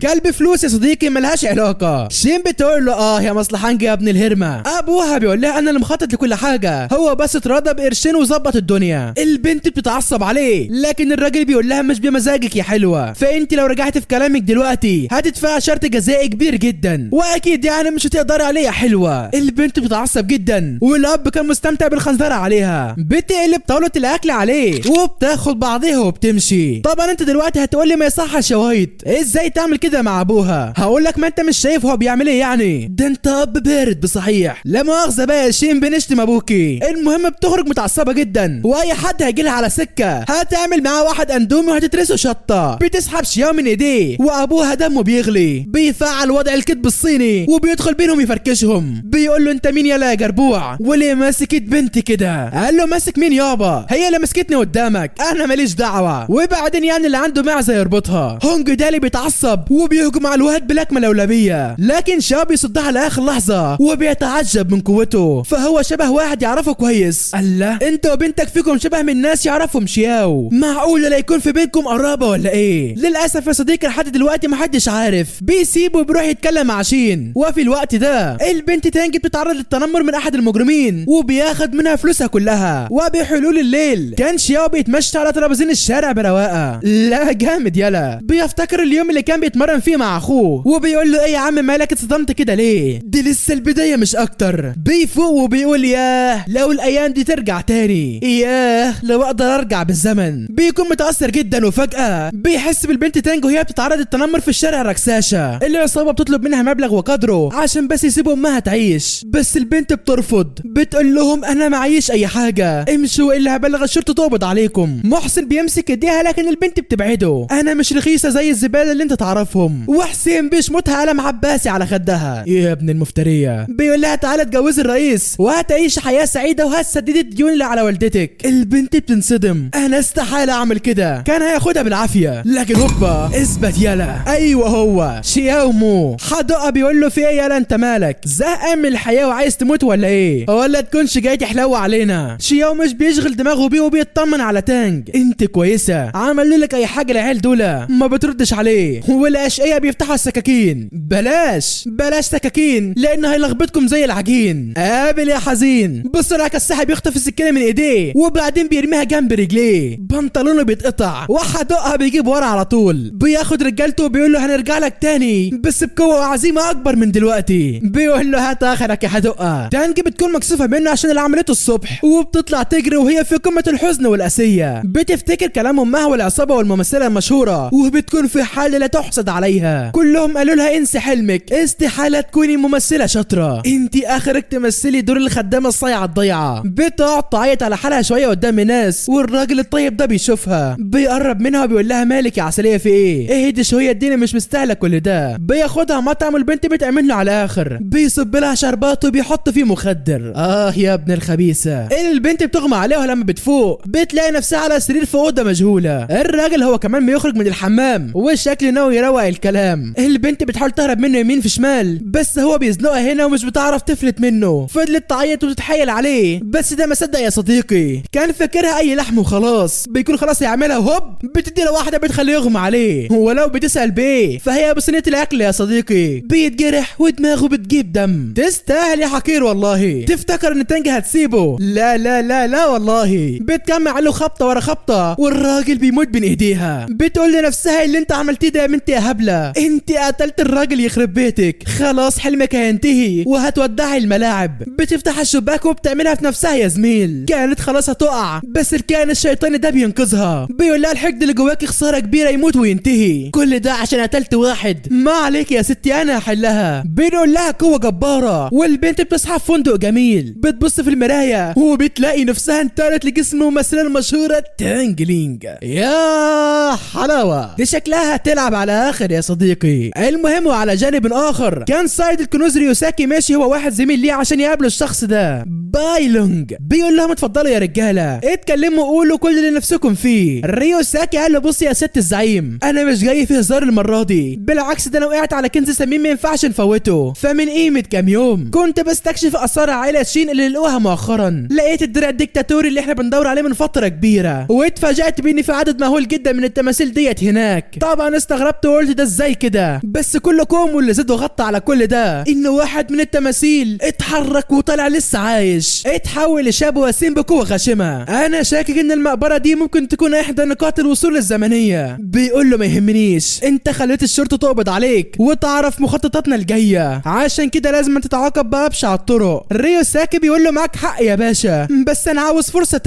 كلب فلوس يا صديقي ملهاش علاقة. شين بتقول له يا مصلحانجي يا ابن الهرمة. ابوها بيقول لها انا اللي مخطط لكل حاجة، هو بس اتراضى بقرشين وظبط الدنيا. البنت بتتعصب عليه لكن الراجل بيقول لها مش بمزاجك يا حلوة، فانت لو رجعت في كلامك دلوقتي هتدفع شرط جزائي كبير جدا واكيد يعني مش هتقدري عليه يا حلوة. البنت بتتعصب جدا والاب كان مستمتع بالخنزرة عليها. بتقلب طاولة الاكل عليه وبتاخد بعضيها وبتمشي. طبعا انت دلوقتي هتقولي ما يصحش يا وايت، ازاي تعمل كده مع ابوها؟ هقول لك ما انت مش شايف هو بيعمل ايه يعني، ده انت اب بارد بصحيح. لا مؤاخذه بقى يا شين بنشتم ابوكي. المهم بتخرج متعصبه جدا واي حد هيجي لها على سكه هتعمل معاه واحد اندومي وهتترسه شطه. بتسحب شياو من ايديه وابوها دمه بيغلي. بيفعل وضع الكذب الصيني وبيدخل بينهم يفركشهم. بيقول له انت مين يلا يا جربوع، وليه ماسكت بنتي كده؟ قال له ماسك مين يابا، هي اللي مسكتني قدامك انا ماليش دعوه. وبعدين يعني اللي عنده معزه يربطها. هونج دالي بيتعصب وبيهجم على الواد بلكمه لولبيه لكن شاب بيصدها على اخر لحظه وبيتعجب من قوته، فهو شبه واحد يعرفه كويس. الله انت وبنتك فيكم شبه من ناس يعرفهم شياو، معقول لا يكون في بينكم قرابه ولا ايه؟ للاسف يا صديقي لحد دلوقتي محدش عارف. بيسيبه وبيروح يتكلم مع شين. وفي الوقت ده البنت تانجي بتتعرض للتنمر من احد المجرمين وبياخد منها فلوسها كلها. وبحلول الليل كان شياو بيتمشى على ترابيزين الشارع برواقه. لا جامد يلا. بيفتكر اليوم اللي كان بيتمرن فيه مع اخوه وبيقول له ايه يا عم مالك اتصدمت كده ليه؟ دي لسه البدايه مش اكتر. بيفوق وبيقول ياه لو الايام دي ترجع تاني، ياه لو اقدر ارجع بالزمن. بيكون متاثر جدا وفجاه بيحس بالبنت تانجو وهي بتتعرض للتنمر في الشارع ركساشه. العصابه بتطلب منها مبلغ وقدره عشان بس يسيبوا امها تعيش، بس البنت بترفض. بتقول لهم انا معيش اي حاجه امشوا الا هبلغ الشرطه تقبض عليكم. محسن بيمسك ايديها لكن البنت بتبعده. انا مش رخيصه زي الزباله اللي انت تعرفهم. وحسين بيشمطها قلم عباسي على خدها. يا ابن المفتريه. بيقول لها تعالى اتجوزي الرئيس وهتعيش حياه سعيده وهتسددي الديون اللي على والدتك. البنت بتنصدم. انا استحاله اعمل كده، كان هياخدها بالعافيه لكن هوبا اثبت يلا. ايوه هو شياومو. حدقه بيقول له في ايه يلا انت مالك زهقان من الحياه وعايز تموت ولا ايه؟ ولا تكونش جاي تحلو علينا؟ شياو مش بيشغل دماغه بيه وبيطمن على تانج. انت كويسه؟ عملوا لك اي حاجه العيال دول؟ ما بتردش عليه. والاشقيه بيفتحوا السكاكين. بلاش سكاكين لان هيلخبطكم زي العجين. قابل يا حزين. بسرعه كالساحب بيخطف السكينه من ايديه وبعدين بيرميها جنب رجليه. بنطلونه بيتقطع وحدقها بيجيب ورا على طول. بياخد رجالته وبيقول له هنرجع لك تاني بس بقوه وعزيمه اكبر من دلوقتي. بيقول له هات اخرك يا حدقه. تانجي بتكون مكسوفه منه عشان اللي عملته الصبح وبتطلع تجري وهي في قمه الحزن والاسيه. بتفتكر كلام امها والعصابه والممثله المشهوره وبتكون في حال لا تحسد عليها. كلهم قالوا لها انسي حلمك، استحاله تكوني ممثله شاطره، انت اخرك تمثلي دور الخدامه الصايعه الضيعه. بتقعد تعيط على حالها شويه قدام الناس والراجل الطيب ده بيشوفها. بيقرب منها وبيقول لها مالك يا عسليه في ايه؟ اهدي شويه الدنيا مش مستاهله كل ده. بياخدها مطعم والبنت بتعمل له على الاخر. بيصب لها شربات وبيحط فيه مخدر. يا ابن الخبيثه. البنت بتغمى عليها لما بتفوق بتلاقي نفسها على سرير في اوضه مجهوله. الراجل هو كمان بيخرج من الحمام والشكل ناوي يروق الكلام. البنت بتحاول تهرب منه يمين في شمال بس هو بيزنقها هنا ومش بتعرف تفلت منه. فضلت تعيط وتتحايل عليه بس ده ما صدق يا صديقي. كان فاكرها اي لحم وخلاص بيكون خلاص يعملها هوب بتدي له واحده بتخليه يغمى عليه. ولو بتسال بايه فهي بصينيه الاكل يا صديقي. بيتجرح ودماغه بتجيب دم. تستاهل يا حقير والله. تفتكر ان تانجي هتسيبه؟ لا لا لا لا والله. بتكمل له خبطه ورا خبطه والراجل بيموت بين ايديها. بتقول لنفسها اللي انت عملتيه ده يا بنتي يا يا هبله، انت قتلت الراجل يخرب بيتك، خلاص حلمك هينتهي وهتودعي الملاعب. بتفتح الشباك وبتعملها في نفسها يا زميل، كانت خلاص هتقع بس الكائن الشيطاني ده بينقذها، بيقول لها الحقد اللي جواكي خساره كبيره يموت وينتهي، كل ده عشان قتلت واحد، ما عليك يا ستي انا هحلها. بنقول لها قوه جباره، والبنت بتصحى في فندق جميل، بتبص في المرايه وبتلاقي نفسها انتقلت لجسم الممثله المشهوره تانجلينج. يا حلاوه، دي شكلها هتلعب على اخر يا صديقي. المهم وعلى جانب اخر كان سايد الكنوز ريوساكي ماشي هو واحد زميل ليه عشان يقابلوا الشخص ده بايلونج، بيقول لهم اتفضلوا يا رجاله اتكلموا قولوا كل اللي نفسكم فيه. ريوساكي قال له بص يا ست الزعيم، انا مش جاي في هزار المره دي، بالعكس ده انا وقعت على كنز ثمين ما ينفعش نفوته، فمن قيمه كام يوم كنت بستكشف اثار عائله شين اللي لقوها مؤخرا، لقيت الدرع الديكتاتوري اللي احنا بندور عليه من فتره كبيره، واتفاجأت بان في عدد مهول جدا من التماثيل ديت هناك. طبعا استغربت وقلت ده ازاي كده، بس كلكم واللي زاد وغطى على كل ده ان واحد من التماثيل اتحرك وطلع لسه عايش، اتحول لشاب وسيم بقوه غاشمه. انا شاكك ان المقبره دي ممكن تكون احدى نقاط الوصول الزمنيه. بيقول له ما يهمنيش، انت خليت الشرطه تقبض عليك وتعرف مخططاتنا الجايه، عشان كده لازم تتعاقب بابشع الطرق. ريوساكي بيقول له معاك حق يا باشا، بس انا عاوز فرصه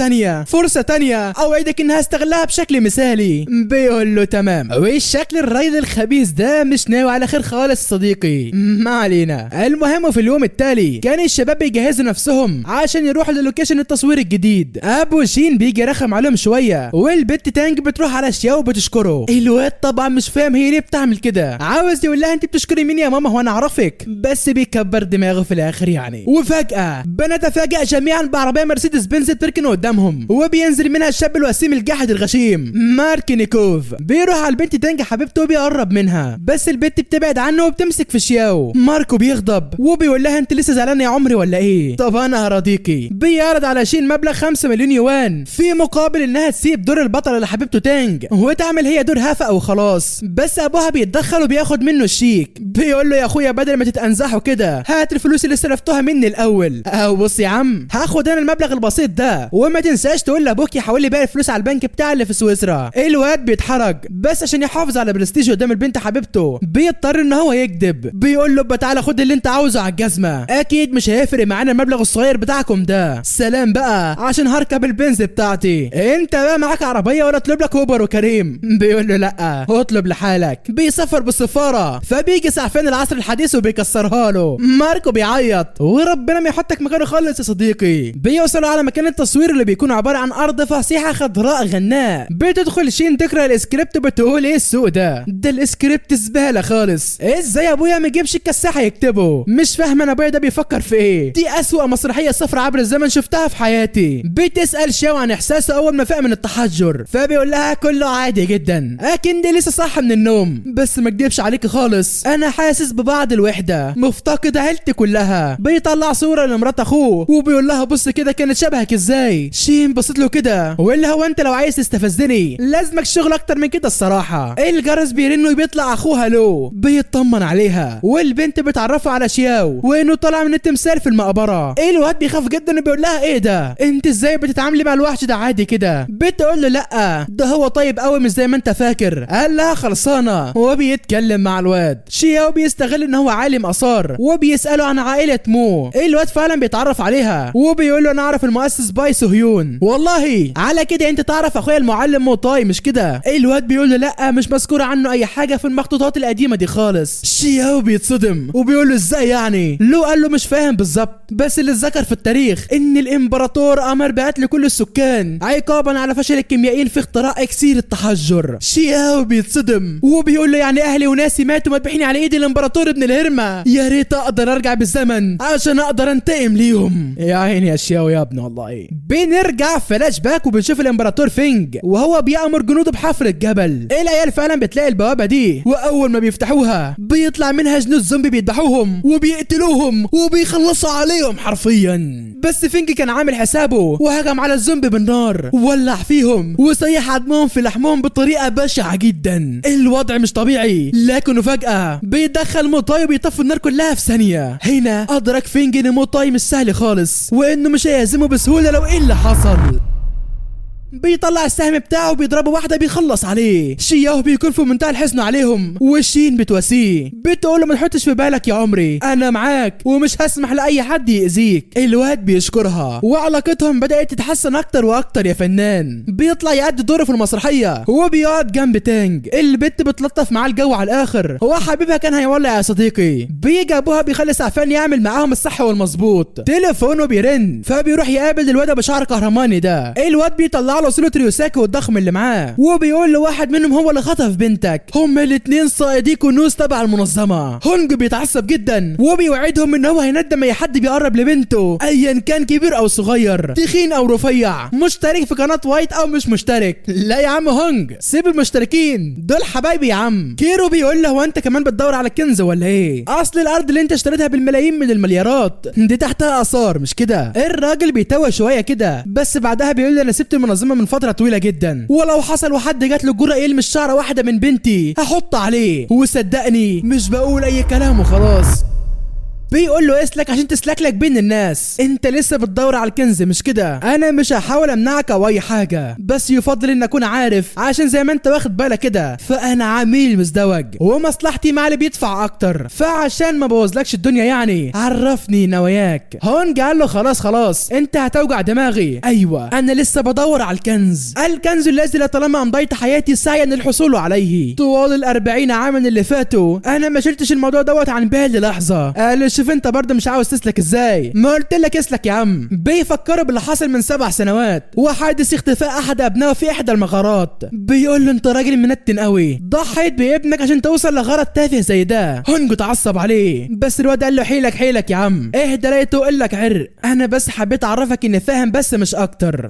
تانية اوعدك انها استغلها بشكل مثالي. بيقول له تمام، والشكل الراجل الخبيث ده مش ناوي على خير خالص صديقي. ما علينا. المهم في اليوم التالي كان الشباب بيجهزوا نفسهم عشان يروحوا للوكيشن التصوير الجديد. ابو شين بيجي رخم عليهم شويه، والبت تانج بتروح على شياو وبتشكره. الواد طبعا مش فاهم هي ليه بتعمل كده، عاوز يقول لها انت بتشكري مين يا ماما وانا اعرفك، بس بيكبر دماغه في الاخر يعني. وفجاه بنتفاجئ جميعا بعربيه مرسيدس بنز بتركن قدامهم، وبينزل منها الشاب الوسيم الجاحد الغشيم ماركينيكوف. بيروح على البنت تانج حبيبته وبيقرب منها، بس البنت بتبعد عنه وبتمسك في شياو. ماركو بيغضب وبيقول لها انت لسه زعلانه يا عمري ولا ايه؟ طب انا هراضيكي. بيعرض على شين مبلغ 5 مليون يوان في مقابل انها تسيب دور البطله لحبيبته تانج وتعمل هي دور هفا وخلاص، بس ابوها بيتدخل وبياخد منه الشيك. بيقول له يا اخويا بدل ما تتأنزحوا كده هات الفلوس اللي استلفتوها مني الاول، او بص يا عم هاخد انا المبلغ البسيط ده، وما تنساش تقول لابوك يحول لي باقي الفلوس على البنك بتاعي اللي في سويسرا. الواد بيتحرج بس عشان يحافظ على برستيج قدام البنت حبيبته بيضطر ان هو يكذب. بيقول له تعالى خد اللي انت عاوزه على الجزمه، اكيد مش هيفرق معانا المبلغ الصغير بتاعكم ده، سلام بقى عشان هركب البنز بتاعتي، انت بقى معاك عربيه ولا اطلب لك اوبر وكريم؟ بيقول له لا اطلب لحالك. بيسافر بالسفاره، فبيجي سعفان العصر الحديث وبيكسرها له. ماركو بيعيط وربنا ما يحطك مكانه خالص يا صديقي. بيوصلوا على مكان التصوير اللي بيكون عباره عن ارض فسيحه خضراء غناء. بتدخل شين تقرا الاسكريبت بتقول ايه السوق ده الاسكريبت زباله خالص، ازاي ابويا ما يجيبش الكساحه يكتبه؟ مش فاهم انا ابويا ده بيفكر في ايه، دي اسوأ مسرحيه صفر عبر الزمن شفتها في حياتي. بتسال شاو عن احساسه اول ما فاق من التحجر، فبيقول لها كله عادي جدا اكن دي لسه صاحي من النوم، بس ما اكدبش عليك خالص انا حاسس ببعض الوحده، مفتقد عيلتي كلها. بيطلع صوره لمرات اخوه وبيقول لها بص كده كانت شبهك ازاي. شين بصت له كده واللي هو انت لو عايز تستفزني لازمك شغل اكتر من كده الصراحه. الجرس بيرن وبيطلع اخوها له بيطمن عليها، والبنت بتعرفه على شياو وانه طالع من التمثال في المقبره. الواد بيخاف جدا وبيقول لها ايه ده انت ازاي بتتعاملي مع الوحش ده عادي كده؟ بتقول له لا ده هو طيب قوي مش زي ما انت فاكر. قال لها خلصانه وبيتكلم مع الواد. شياو بيستغل ان هو عالم اثار وبيساله عن عائله مو. الواد فعلا بيتعرف عليها وبيقول له انا اعرف المؤسس باي سوهيون. والله على كده انت تعرف اخويا المعلم مو طاي مش كده؟ الواد بيقول له لا مش مذكور عنه اي حاجه في المخطوطات القديمه دي خالص. شياو بيتصدم وبيقول له ازاي يعني؟ لو قال له مش فاهم بالظبط بس اللي اتذكر في التاريخ ان الامبراطور امر بقتل كل السكان عقابا على فشل الكيميائيين في اختراع اكسير التحجر. شياو بيتصدم وبيقول له يعني اهلي وناسي ماتوا مذبحين على ايد الامبراطور ابن الهرمه، يا ريت اقدر ارجع بالزمن عشان اقدر انتقم ليهم. يا عيني يا شياو يا ابن والله. بنرجع فلاش باك وبنشوف الامبراطور فينج وهو بيأمر جنوده بحفر الجبل. العيال فعلا بتلاقي البوابه دي واول ما بيفتحوها بيطلع منها جنود زومبي بيذبحوهم وبيقتلوهم وبيخلصوا عليهم حرفيا. بس فينج كان عامل حسابه وهجم على الزومبي بالنار وولع فيهم وسيح عظمهم في لحمهم بطريقه بشعه جدا. الوضع مش طبيعي، لكنه فجاه بيدخل موتاي وبيطفي النار كلها في ثانيه. هنا ادرك فينج ان موتاي مش سهل خالص وانه مش هيهزمه بسهوله لو ايه اللي حصل. بيطلع السهم بتاعه وبيضربه واحده بيخلص عليه. شياو بيكون في منتهى الحزن عليهم، وشين بتواسيه بتقول له ما تحطش في بالك يا عمري، انا معاك ومش هسمح لاي حد يأذيك. الواد بيشكرها وعلاقتهم بدأت تتحسن اكتر واكتر يا فنان. بيطلع يأدي دوره في المسرحيه وبيقعد جنب تانج. البت بتلطف معاه الجو على الاخر، هو حبيبها كان هيولع يا صديقي. بيجي ابوها بيخلي سعفان يعمل معاهم الصح والمظبوط. تليفونه بيرن فبيروح يقابل الواد بشعر كهرماني ده. الواد بيطلع له صورة ريوساكي والضخم اللي معاه وبيقول له واحد منهم هو اللي خطف بنتك. هما الاتنين صائدي كنوز تبع المنظمه. هونج بيتعصب جدا وبيوعدهم ان هو هيندم اي حد بيقرب لبنته ايا كان كبير او صغير، تخين او رفيع، مشترك في قناه وايت او مش مشترك. لا يا عم هونج سيب المشتركين دول حبايبي يا عم. كيرو بيقول له هو انت كمان بتدور على الكنز ولا ايه؟ اصل الارض اللي انت اشتريتها بالملايين من المليارات دي تحتها اثار مش كده؟ الراجل بيتوه شويه كده بس بعدها بيقول لي انا سبت المنظمه من فتره طويله جدا، ولو حصل وحد جات له الجرأه يلمس شعره واحده من بنتي هحط عليه، وصدقني مش بقول اي كلام وخلاص. بيقول له اسلك عشان تسلك لك بين الناس، انت لسه بتدور على الكنز مش كده؟ انا مش هحاول امنعك او اي حاجه، بس يفضل ان اكون عارف عشان زي ما انت واخد بالك كده فانا عميل مزدوج ومصلحتي مع اللي بيدفع اكتر، فعشان ما بوظلكش الدنيا يعني عرفني نواياك. هون قال له خلاص انت هتوجع دماغي، ايوه انا لسه بدور على الكنز الذي لطالما امضيت حياتي سعيا للحصول عليه طوال ال40 عاما اللي فاتوا. انا ما شلتش الموضوع دوت عن بالي لحظه. قال شوف انت برضه مش عاوز تسلك ازاي؟ ما قلت لك اسلك يا عم. بيفكروا باللي حصل من 7 سنوات وحادث اختفاء احد ابنائه في احدى المغارات. بيقول له انت راجل منتن قوي، ضحيت بابنك عشان توصل لغرض تافه زي ده. هونج اتعصب عليه بس الواد قال له حيلك يا عم، اهدى لا تقول لك عرق، انا بس حبيت اعرفك اني فاهم بس مش اكتر.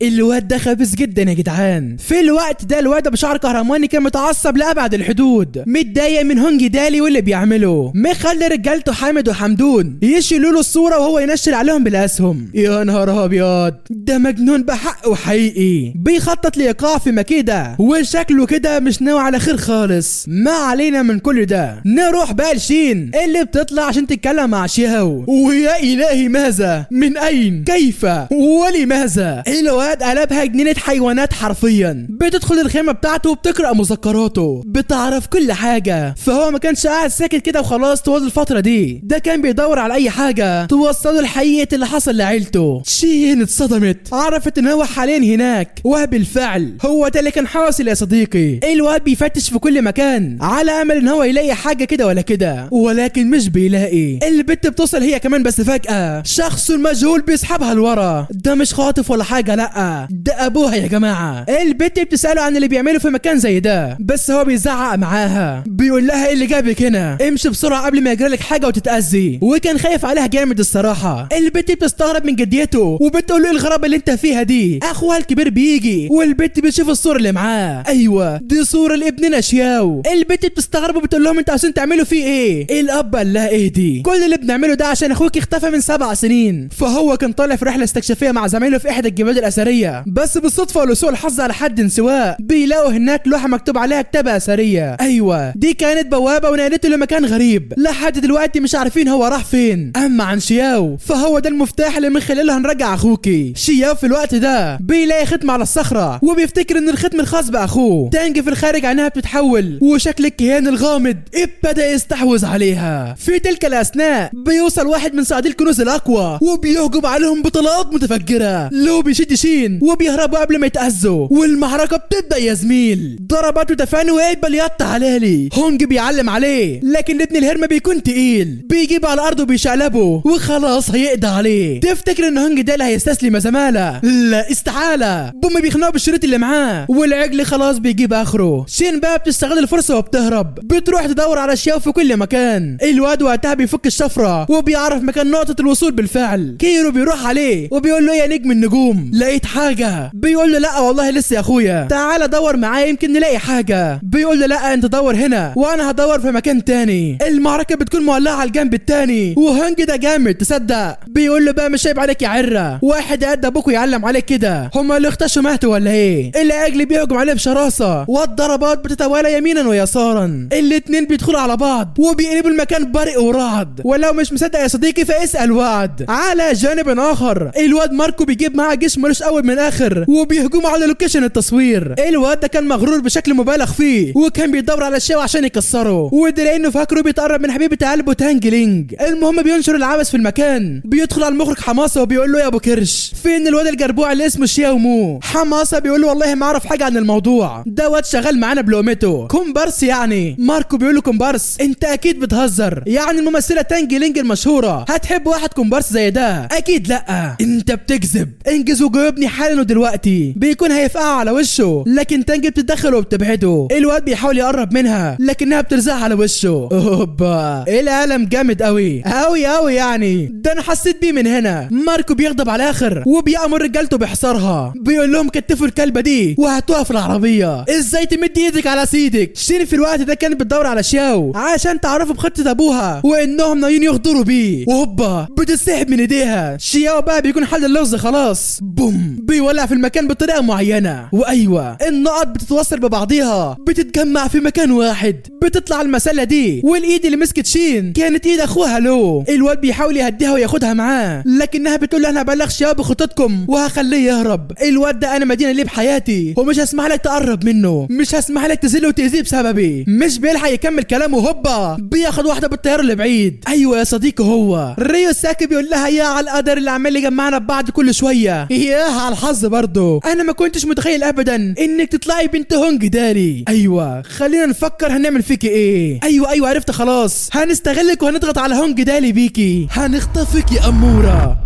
الواد ده خبيث جدا يا جدعان. في الوقت ده الواد بشعر كهرماني كان متعصب لابعد الحدود، متضايق من هونج دالي واللي بيعمله، مخلي رجالته حامد وحمدون يشيلوا له الصوره وهو ينشل عليهم بالاسهم. يا نهار ابيض ده مجنون بحق وحقيقي، بيخطط لايقاع في مكيده وشكله كده مش ناوي على خير خالص. ما علينا من كل ده، نروح بقى لشين اللي بتطلع عشان تتكلم مع شيهو. ويا الهي ماذا من اين كيف ولماذا؟ الواد قلبها جنينه حيوانات حرفيا، بتدخل الخيمه بتاعته وبتقرا مذكراته، بتعرف كل حاجه. فهو ما كانش قاعد ساكت كده وخلاص طوال الفتره دي، ده كان بيدور على اي حاجه توصله لحقيقه اللي حصل لعيلته. شين اتصدمت، عرفت ان هو حاليا هناك وبالفعل هو ده اللي كان حاصل يا صديقي. الواد بيفتش في كل مكان على امل ان هو يلاقي حاجه كده ولا كده، ولكن مش بيلاقي. البت بتوصل هي كمان بس فجاه شخص مجهول بيسحبها لورا. ده مش خاطف ولا حاجه، لا ده ابوها يا جماعه. البت بتساله عن اللي بيعمله في مكان زي ده بس هو بيزعق معاها، بيقول لها ايه اللي جابك هنا، امشي بسرعه قبل ما يجرالك حاجه وتتأذي. وكان خايف عليها جامد الصراحه. البت بتستغرب من جديته وبتقول له ايه الغرابه اللي انت فيها دي، اخوها الكبير بيجي والبت بتشوف الصوره اللي معاه، ايوه دي صوره لابننا شياو. البت بتستغرب وبتقول لهم انتوا عايزين تعملوا فيه ايه؟ الاب قال لها اهدي، كل اللي بنعمله ده عشان اخوك اختفى من 7 سنين، فهو كان طالع في رحله استكشافيه مع زمايله في احدى الجبال الاثريه، بس بالصدفه ولسوء الحظ على حد سواء بيلاقوا هناك لوحه مكتوب عليها كتابه اثريه. ايوه دي كانت بوابه ونقلته لمكان غريب، لحد دلوقتي مش عارفين هو راح فين. اما عن شياو فهو ده المفتاح اللي من خلاله هنرجع اخوكي. شياو في الوقت ده بيلاقي ختم على الصخره وبيفتكر ان الختم الخاص باخوه. تانج في الخارج عينها بتتحول وشكل الكيان الغامض ابتدى يستحوذ عليها. في تلك الاثناء بيوصل واحد من صيادي الكنوز الاقوى وبيهجم عليهم بطلقات متفجره. لو بيشد شين وبيهربوا قبل ما يتاذوا، والمعركه بتبدا يا زميل. ضربات وتفاني ويقبل يقطع علالي. هونج بيعلم عليه لكن ابن الهرمه بيكون تقيل، بيجيبه على الارض وبيشقلبه وخلاص هيقضي عليه. تفتكر ان هونج ده اللي هيستسلم يا زماله؟ لا استحاله. بوم بيخنقه بالشريط اللي معاه والعجل خلاص بيجيب اخره. شين بقى بتستغل الفرصه وبتهرب، بتروح تدور على شياو في كل مكان. الواد وقتها بيفك الشفره وبيعرف مكان نقطه الوصول بالفعل. كيرو بيروح عليه وبيقول له يا نجم النجوم لقيت حاجه؟ بيقول له لا والله لسه يا اخويا، تعال دور معايا يمكن نلاقي حاجه. بيقول له لا انت دور هنا وانا هدور في مكان تاني. المعركه بتكون مولعه على الجنب التاني، وهنج ده جامد تصدق. بيقول له بقى مش عيب عليك يا عره، واحد قد ابوك يعلم عليك كده، هما اللي اختشوا ماتوا ولا ايه؟ الاجل بيهجم عليه بشراسه، والضربات بتتوالى يمينا ويسارا، الاتنين بيدخلوا على بعض وبيقلبوا المكان برق ورعد. ولو مش مصدق يا صديقي فاسال وعد. على جانب اخر الواد ماركو بيجيب معاه جيش ملوش اول من اخر، وبيهجموا على لوكيشن التصوير. الواد ده كان مغرور بشكل مبالغ فيه، وكان بيدور على الشاو عشان يكسره، وده لانه فاكره بيتقرب من حبيبه قلبه تانجلينج. المهم بينشر العبث في المكان، بيدخل على المخرج حماسه وبيقول له يا ابو كرش فين الواد الجربوع اللي اسمه شياو مو؟ حماسه بيقول له والله ما اعرف حاجه عن الموضوع ده، واد شغال معانا بلومته كومبارس يعني. ماركو بيقول له كومبارس؟ انت اكيد بتهزر، يعني الممثله تانجلينج المشهوره هتحب واحد كومبارس زي ده؟ اكيد لا، انت بتكذب. انجز وجاوبني حالا ودلوقتي. بيكون هيفقع على وشه، لكن تانج بتتدخل وبتبعده. الواد بيحاول يقرب منها لكنها بترزعها على وشه. اوبا الالم جامد قوي قوي قوي يعني، ده انا حسيت بيه من هنا. ماركو بيغضب على الاخر وبيامر رجالته بيحصرها، بيقول لهم كتفوا الكلبه دي وهاتوها في العربيه. ازاي تمد ايدك على سيدك؟ شيرين في الوقت ده كانت بتدور على شياو عشان تعرفوا بخطه ابوها وانهم ناويين يغدروا بيه، وهوبا بتسحب من ايديها. شياو بقى بيكون حل اللغز خلاص، بوم بيولع في المكان بطريقه معينه، وايوه النقط بتتوصل ببعضيها بتتجمع في مكان واحد، بتطلع المسله دي. والايد اللي مسكت شين كانت ايد اخوها لو. الواد بيحاول يهديها وياخدها معاه، لكنها بتقول له انا هبلغ شياو بخطتكم وهخليه يهرب. الواد ده انا مدينه ليه بحياتي، ومش هسمح لك تقرب منه، مش هسمح لك تذله وتاذيه بسببي. مش بيلحق يكمل كلامه، هوبا بياخد واحده بالطياره اللي بعيد. ايوه يا صديقي هو ريو ساكي بيقول لها يا على القدر اللي عمال يجمعنا ببعض كل شويه، ياه على الحظ برضه. انا ما كنتش متخيل ابدا انك تطلعي بنت هونج داري. ايوه خلينا نفكر هنعمل فيكي ايه. ايوه عرفت خلاص، هنستغلك وهنضغط على هونج دالي بيكي، هنخطفك يا اموره.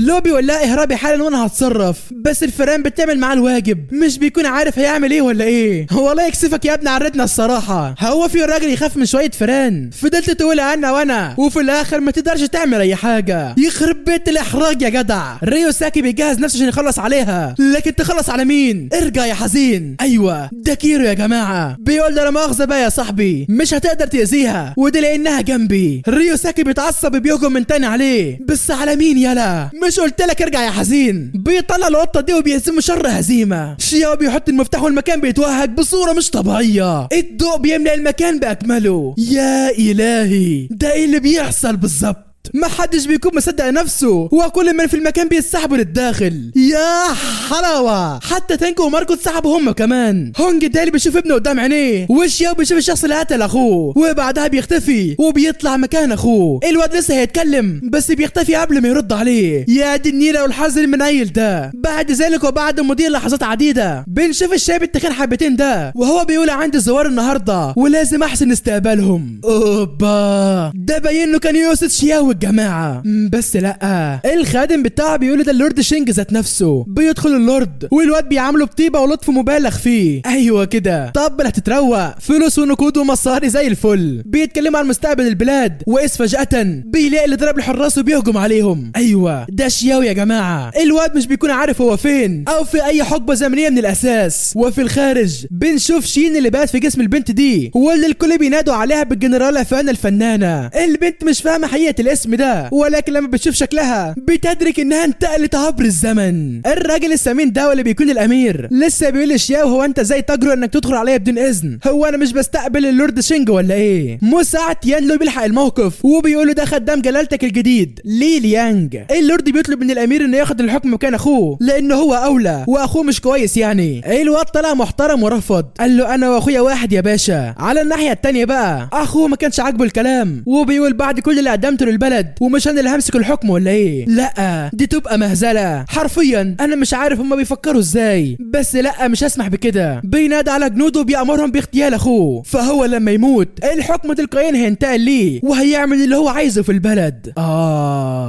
لو بيقول لها اهربي حالا وانا هتصرف، بس الفيران بتعمل معاه الواجب، مش بيكون عارف هيعمل ايه ولا ايه. هو الله يكسفك يا ابني عرتنا الصراحه، هو في راجل يخاف من شويه فيران؟ فضلت تقول انا وانا وفي الاخر ما تقدرش تعمل اي حاجه. يخرب بيت الاحراج يا جدع. ريو ساكي بيجهز نفسه عشان يخلص عليها، لكن تخلص على مين؟ ارجع يا حزين. ايوه ده كيرو يا جماعه، بيقول له لا مؤاخذه بقى يا صاحبي مش هتقدر تاذيها، ودي لانها جنبي. ريو ساكي بيتعصب بيهجم من تاني عليه، بس على مين يلا؟ مش قلت لك ارجع يا حزين؟ بيطلع القطه دي وبيهزمه شر هزيمه. شياو بيحط المفتاح والمكان بيتوهج بصوره مش طبيعيه، الضوء بيملأ المكان باكمله. يا الهي ده ايه اللي بيحصل بالظبط؟ ما حدش بيكون مصدق نفسه، وكل من في المكان بيسحبوا للداخل. يا حلاوه، حتى تانكو وماركو اتسحبوا هم كمان. هونج دالي بيشوف ابنه قدام عينيه، وشياو بيشوف الشخص اللي قتل اخوه، وبعدها بيختفي وبيطلع مكان اخوه. الواد لسه هيتكلم بس بيختفي قبل ما يرد عليه. يا دي النيله والحظ المنيل ده. بعد ذلك وبعد مضي لحظات عديده بنشوف الشاب التخين حبتين ده وهو بيقول عندي زوار النهارده ولازم احسن استقبالهم. اوبا ده باين له كان يقصد شياو الجماعه، بس لا، الخادم بتاعه بيقول ده اللورد شينج ذات نفسه. بيدخل اللورد والواد بيعامله بطيبه ولطف مبالغ فيه. ايوه كده، طب هتتروق، فلوس ونقود ومصاري زي الفل. بيتكلموا عن مستقبل البلاد، واذ فجاه بيلاقي اللي ضرب الحراس وبيهجم عليهم. ايوه ده شياو يا جماعه. الواد مش بيكون عارف هو فين او في اي حقبه زمنيه من الاساس. وفي الخارج بنشوف شين اللي بات في جسم البنت دي، واللي الكل بينادوا عليها بالجنرال فانا الفنانه. البنت مش فاهمه حقيقه الاسم ده، ولكن لما بتشوف شكلها بتدرك انها انتقلت عبر الزمن. الراجل السمين ده واللي بيكون الامير لسه بيقول لشياو هو انت ازاي تجرؤ انك تدخل عليا بدون اذن؟ هو انا مش بستقبل اللورد شينج ولا ايه؟ مساعد يانلو بيلحق الموقف وبيقول له ده خدام جلالتك الجديد لي ليانج. اللورد بيطلب من الامير انه ياخد الحكم مكان اخوه لانه هو اولى واخوه مش كويس يعني. الواد طلع محترم ورفض، قال له انا واخويا واحد يا باشا. على الناحيه التانيه بقى اخوه ما كانش عاجبه الكلام وبيقول بعد كل اللي قدمته للبلد ومش انا اللي همسك الحكم ولا ايه؟ لا دي تبقى مهزله حرفيا. انا مش عارف هما بيفكروا ازاي، بس لا مش هسمح بكده. بينادى على جنوده وبيامرهم باغتيال اخوه، فهو لما يموت الحكم تلقائيا هينتقل ليه وهيعمل اللي هو عايزه في البلد.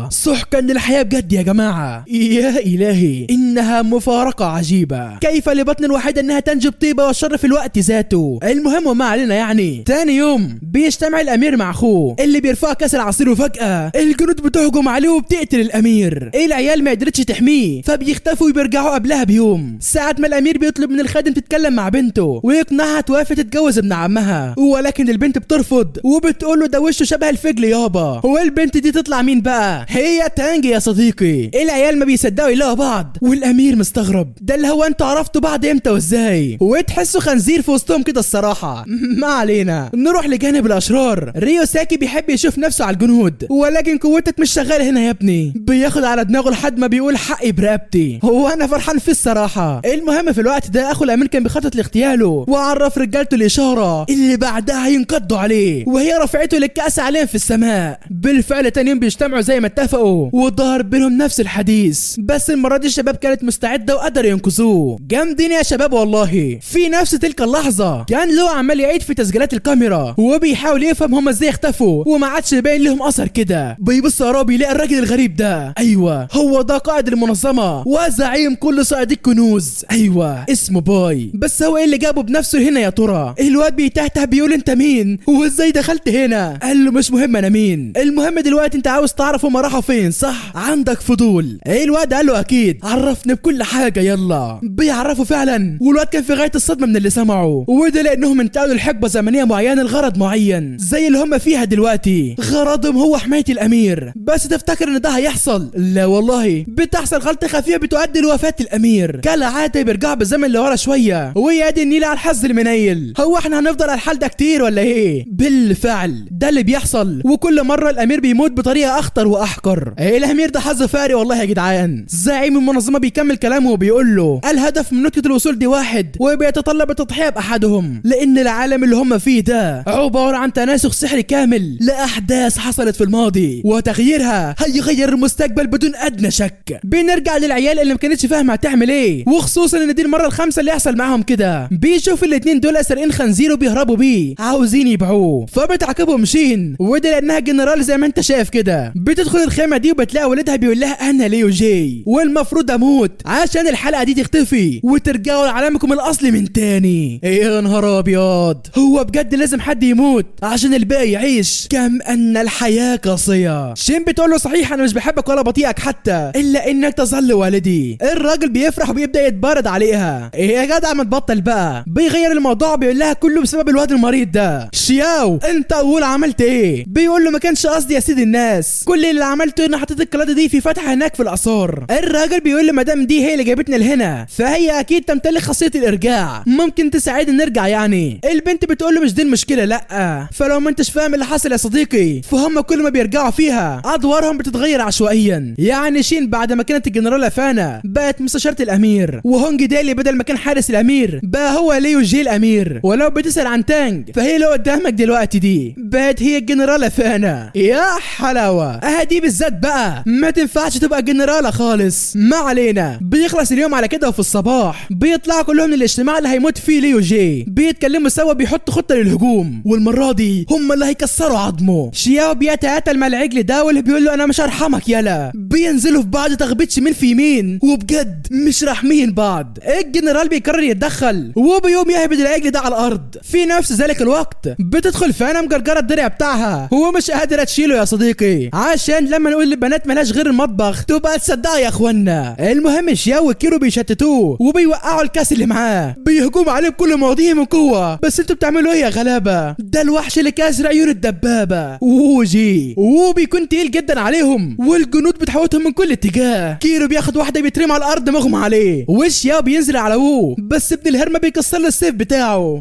سحقا للحياه بجد يا جماعه. يا الهي انها مفارقه عجيبه، كيف لبطن الوحيده انها تنجب طيبه والشر في الوقت ذاته. المهم وما علينا يعني. تاني يوم بيجتمع الامير مع اخوه اللي بيرفع كاس العصير، وفجاه فجأة الجنود بتهجم عليه وبتقتل الامير. العيال ما قدرتش تحميه فبيختفوا وبيرجعوا قبلها بيوم. ساعة ما الامير بيطلب من الخادم تتكلم مع بنته ويقنعها توافق تتجوز ابن عمها، ولكن البنت بترفض وبتقول له ده وشه شبه الفجل يابا. والبنت دي تطلع مين بقى؟ هي تانج يا صديقي. العيال ما بيصدقوا يلاقوا بعض والامير مستغرب، ده اللي هو انتوا عرفتوا بعض امتى وازاي؟ وتحسوا خنزير في وسطهم كده الصراحة. ما علينا، نروح لجانب الاشرار. ريوساكي بيحب يشوف نفسه على الجنود، ولكن قوتك مش شغالة هنا يا ابني. بياخد على دماغه لحد ما بيقول حقي برقبتي. هو انا فرحان فيه الصراحة. المهم في الوقت ده اخو الامير كان بيخطط لاغتياله وعرف رجالته الاشارة اللي بعدها هينقضوا عليه، وهي رفعته للكأس عليهم في السماء. بالفعل تاني يوم بيجتمعوا زي ما اتفقوا وظهر بينهم نفس الحديث، بس المرة دي الشباب كانت مستعدة وقدروا ينقذوه. جامدين يا شباب والله. في نفس تلك اللحظة كان لو عمال يعيد في تسجيلات الكاميرا وبيحاول يفهم هما ازاي اختفوا وما عادش باين لهم اثر كده. بيبص وراه بيلاقي الراجل الغريب ده. ايوه هو ده قائد المنظمة وزعيم كل صائدي الكنوز. ايوه اسمه باي. بس هو ايه اللي جابه بنفسه هنا يا ترى؟ الواد بيتهته بيقول انت مين وازاي دخلت هنا؟ قال له مش مهم انا مين، المهم دلوقتي انت عاوز تعرف هما راحوا فين صح؟ عندك فضول. الواد قال له اكيد، عرفني بكل حاجة يلا. بيعرفوا فعلا، والواد كان في غاية الصدمة من اللي سمعه، وده لانهم انتقلوا لحقبة زمنية معينة لغرض معين زي اللي هم فيها دلوقتي. غرضهم هو حماية الامير. بس تفتكر ان ده هيحصل؟ لا والله، بتحصل غلطة خفيفة بتؤدي لوفاة الامير. كالعادة بيرجعوا بالزمن لورا شوية ويادي النيل على الحظ المنيل. هو احنا هنفضل على الحال ده كتير ولا ايه؟ بالفعل ده اللي بيحصل، وكل مرة الامير بيموت بطريقة اخطر واحقر. الامير ده حظ فاري والله يا جدعان. زعيم المنظمة بيكمل كلامه وبيقول له الهدف من نقطة الوصول دي واحد، وبيتطلب التضحية باحدهم، لان العالم اللي هم فيه ده عبارة عن تناسخ سحري كامل لاحداث حصلت في الماضي، وتغييرها هيغير المستقبل بدون ادنى شك. بنرجع للعيال اللي ما كانتش فاهمة هتعمل ايه، وخصوصا ان دي المرة الخامسة اللي يحصل معاهم كده. بيشوف الاتنين دول سارقين خنزير وبيهربوا بيه عاوزين يبيعوه، فبتعاقبهم شين، وده لانها جنرال زي ما انت شايف كده. بتدخل الخيمة دي وبتلاقي والدها بيقول لها انا ليو جي والمفروض اموت عشان الحلقة دي تختفي وترجعوا لعالمكم الاصلي من تاني. يا نهار ابيض، هو بجد لازم حد يموت عشان الباقي يعيش؟ كم ان الحياة قاسية. شين بتقول له صحيح انا مش بحبك ولا بطيئك حتى، الا انك تظل والدي. الراجل بيفرح وبيبدا يتبارد عليها. يا جدع ما تبطل بقى. بيغير الموضوع بيقول لها كله بسبب الواد المريض ده. شياو انت اول عملت ايه؟ بيقول له ما كانش قصدي يا سيدي الناس، كل اللي عملته ان حطيت القلاده دي في فتحه هناك في الاثار. الراجل بيقول له مدام دي هي اللي جابتنا لهنا فهي اكيد تمتلك خاصيه الارجاع، ممكن تساعدنا نرجع يعني. البنت بتقول له مش دي المشكله لا، فلو ما انتش فاهم اللي حصل يا صديقي فهم كل ما بيرجعوا فيها ادوارهم بتتغير عشوائيا. يعني شين بعد ما كانت الجنرال فانا بقت مستشاره الامير، وهونج دالي بدل ما كان حارس الامير بقى هو ليو جي الامير. ولو بتسال عن تانج فهي اللي قدامك دلوقتي دي بقت هي الجنرال فانا. يا حلاوه، دي بالذات بقى ما تنفعش تبقى جنرالة خالص. ما علينا. بيخلص اليوم على كده، وفي الصباح بيطلعوا كلهم للاجتماع اللي هيموت فيه ليو جي. بيتكلموا سوا بيحطوا خطة للهجوم، والمرة دي هم اللي هيكسروا عظمه. شياو بيتقاتل مع العجل ده واللي بيقول له انا مش هرحمك يلا. بينزلوا في بعض تخبيط يمين في يمين، وبجد مش راحمين بعض. الجنرال بيقرر يتدخل وبيقوم يهبد العجل ده على الارض. في نفس ذلك الوقت بتدخل فانا مجرجره الدرع بتاعها ومش قادره تشيله يا صديقي، عشان لما نقول للبنات ملهاش غير المطبخ تبقى تصدقوا يا اخوانا. المهم شياو وكيرو بيشتتوه وبيوقعوا الكاس اللي معاه، بيهجموا عليه بكل مواضيع من قوه. بس انتوا بتعملوا ايه يا غلابه؟ ده الوحش اللي كاسر عيون الدبابه ووجي، وبيكون تقيل جدا عليهم والجنود بتحوطهم من كل اتجاه. كيرو بياخد واحده بيترمي على الارض مغمى عليه، وشياو بينزل على وو بس ابن الهرمه بيكسر له السيف بتاعه.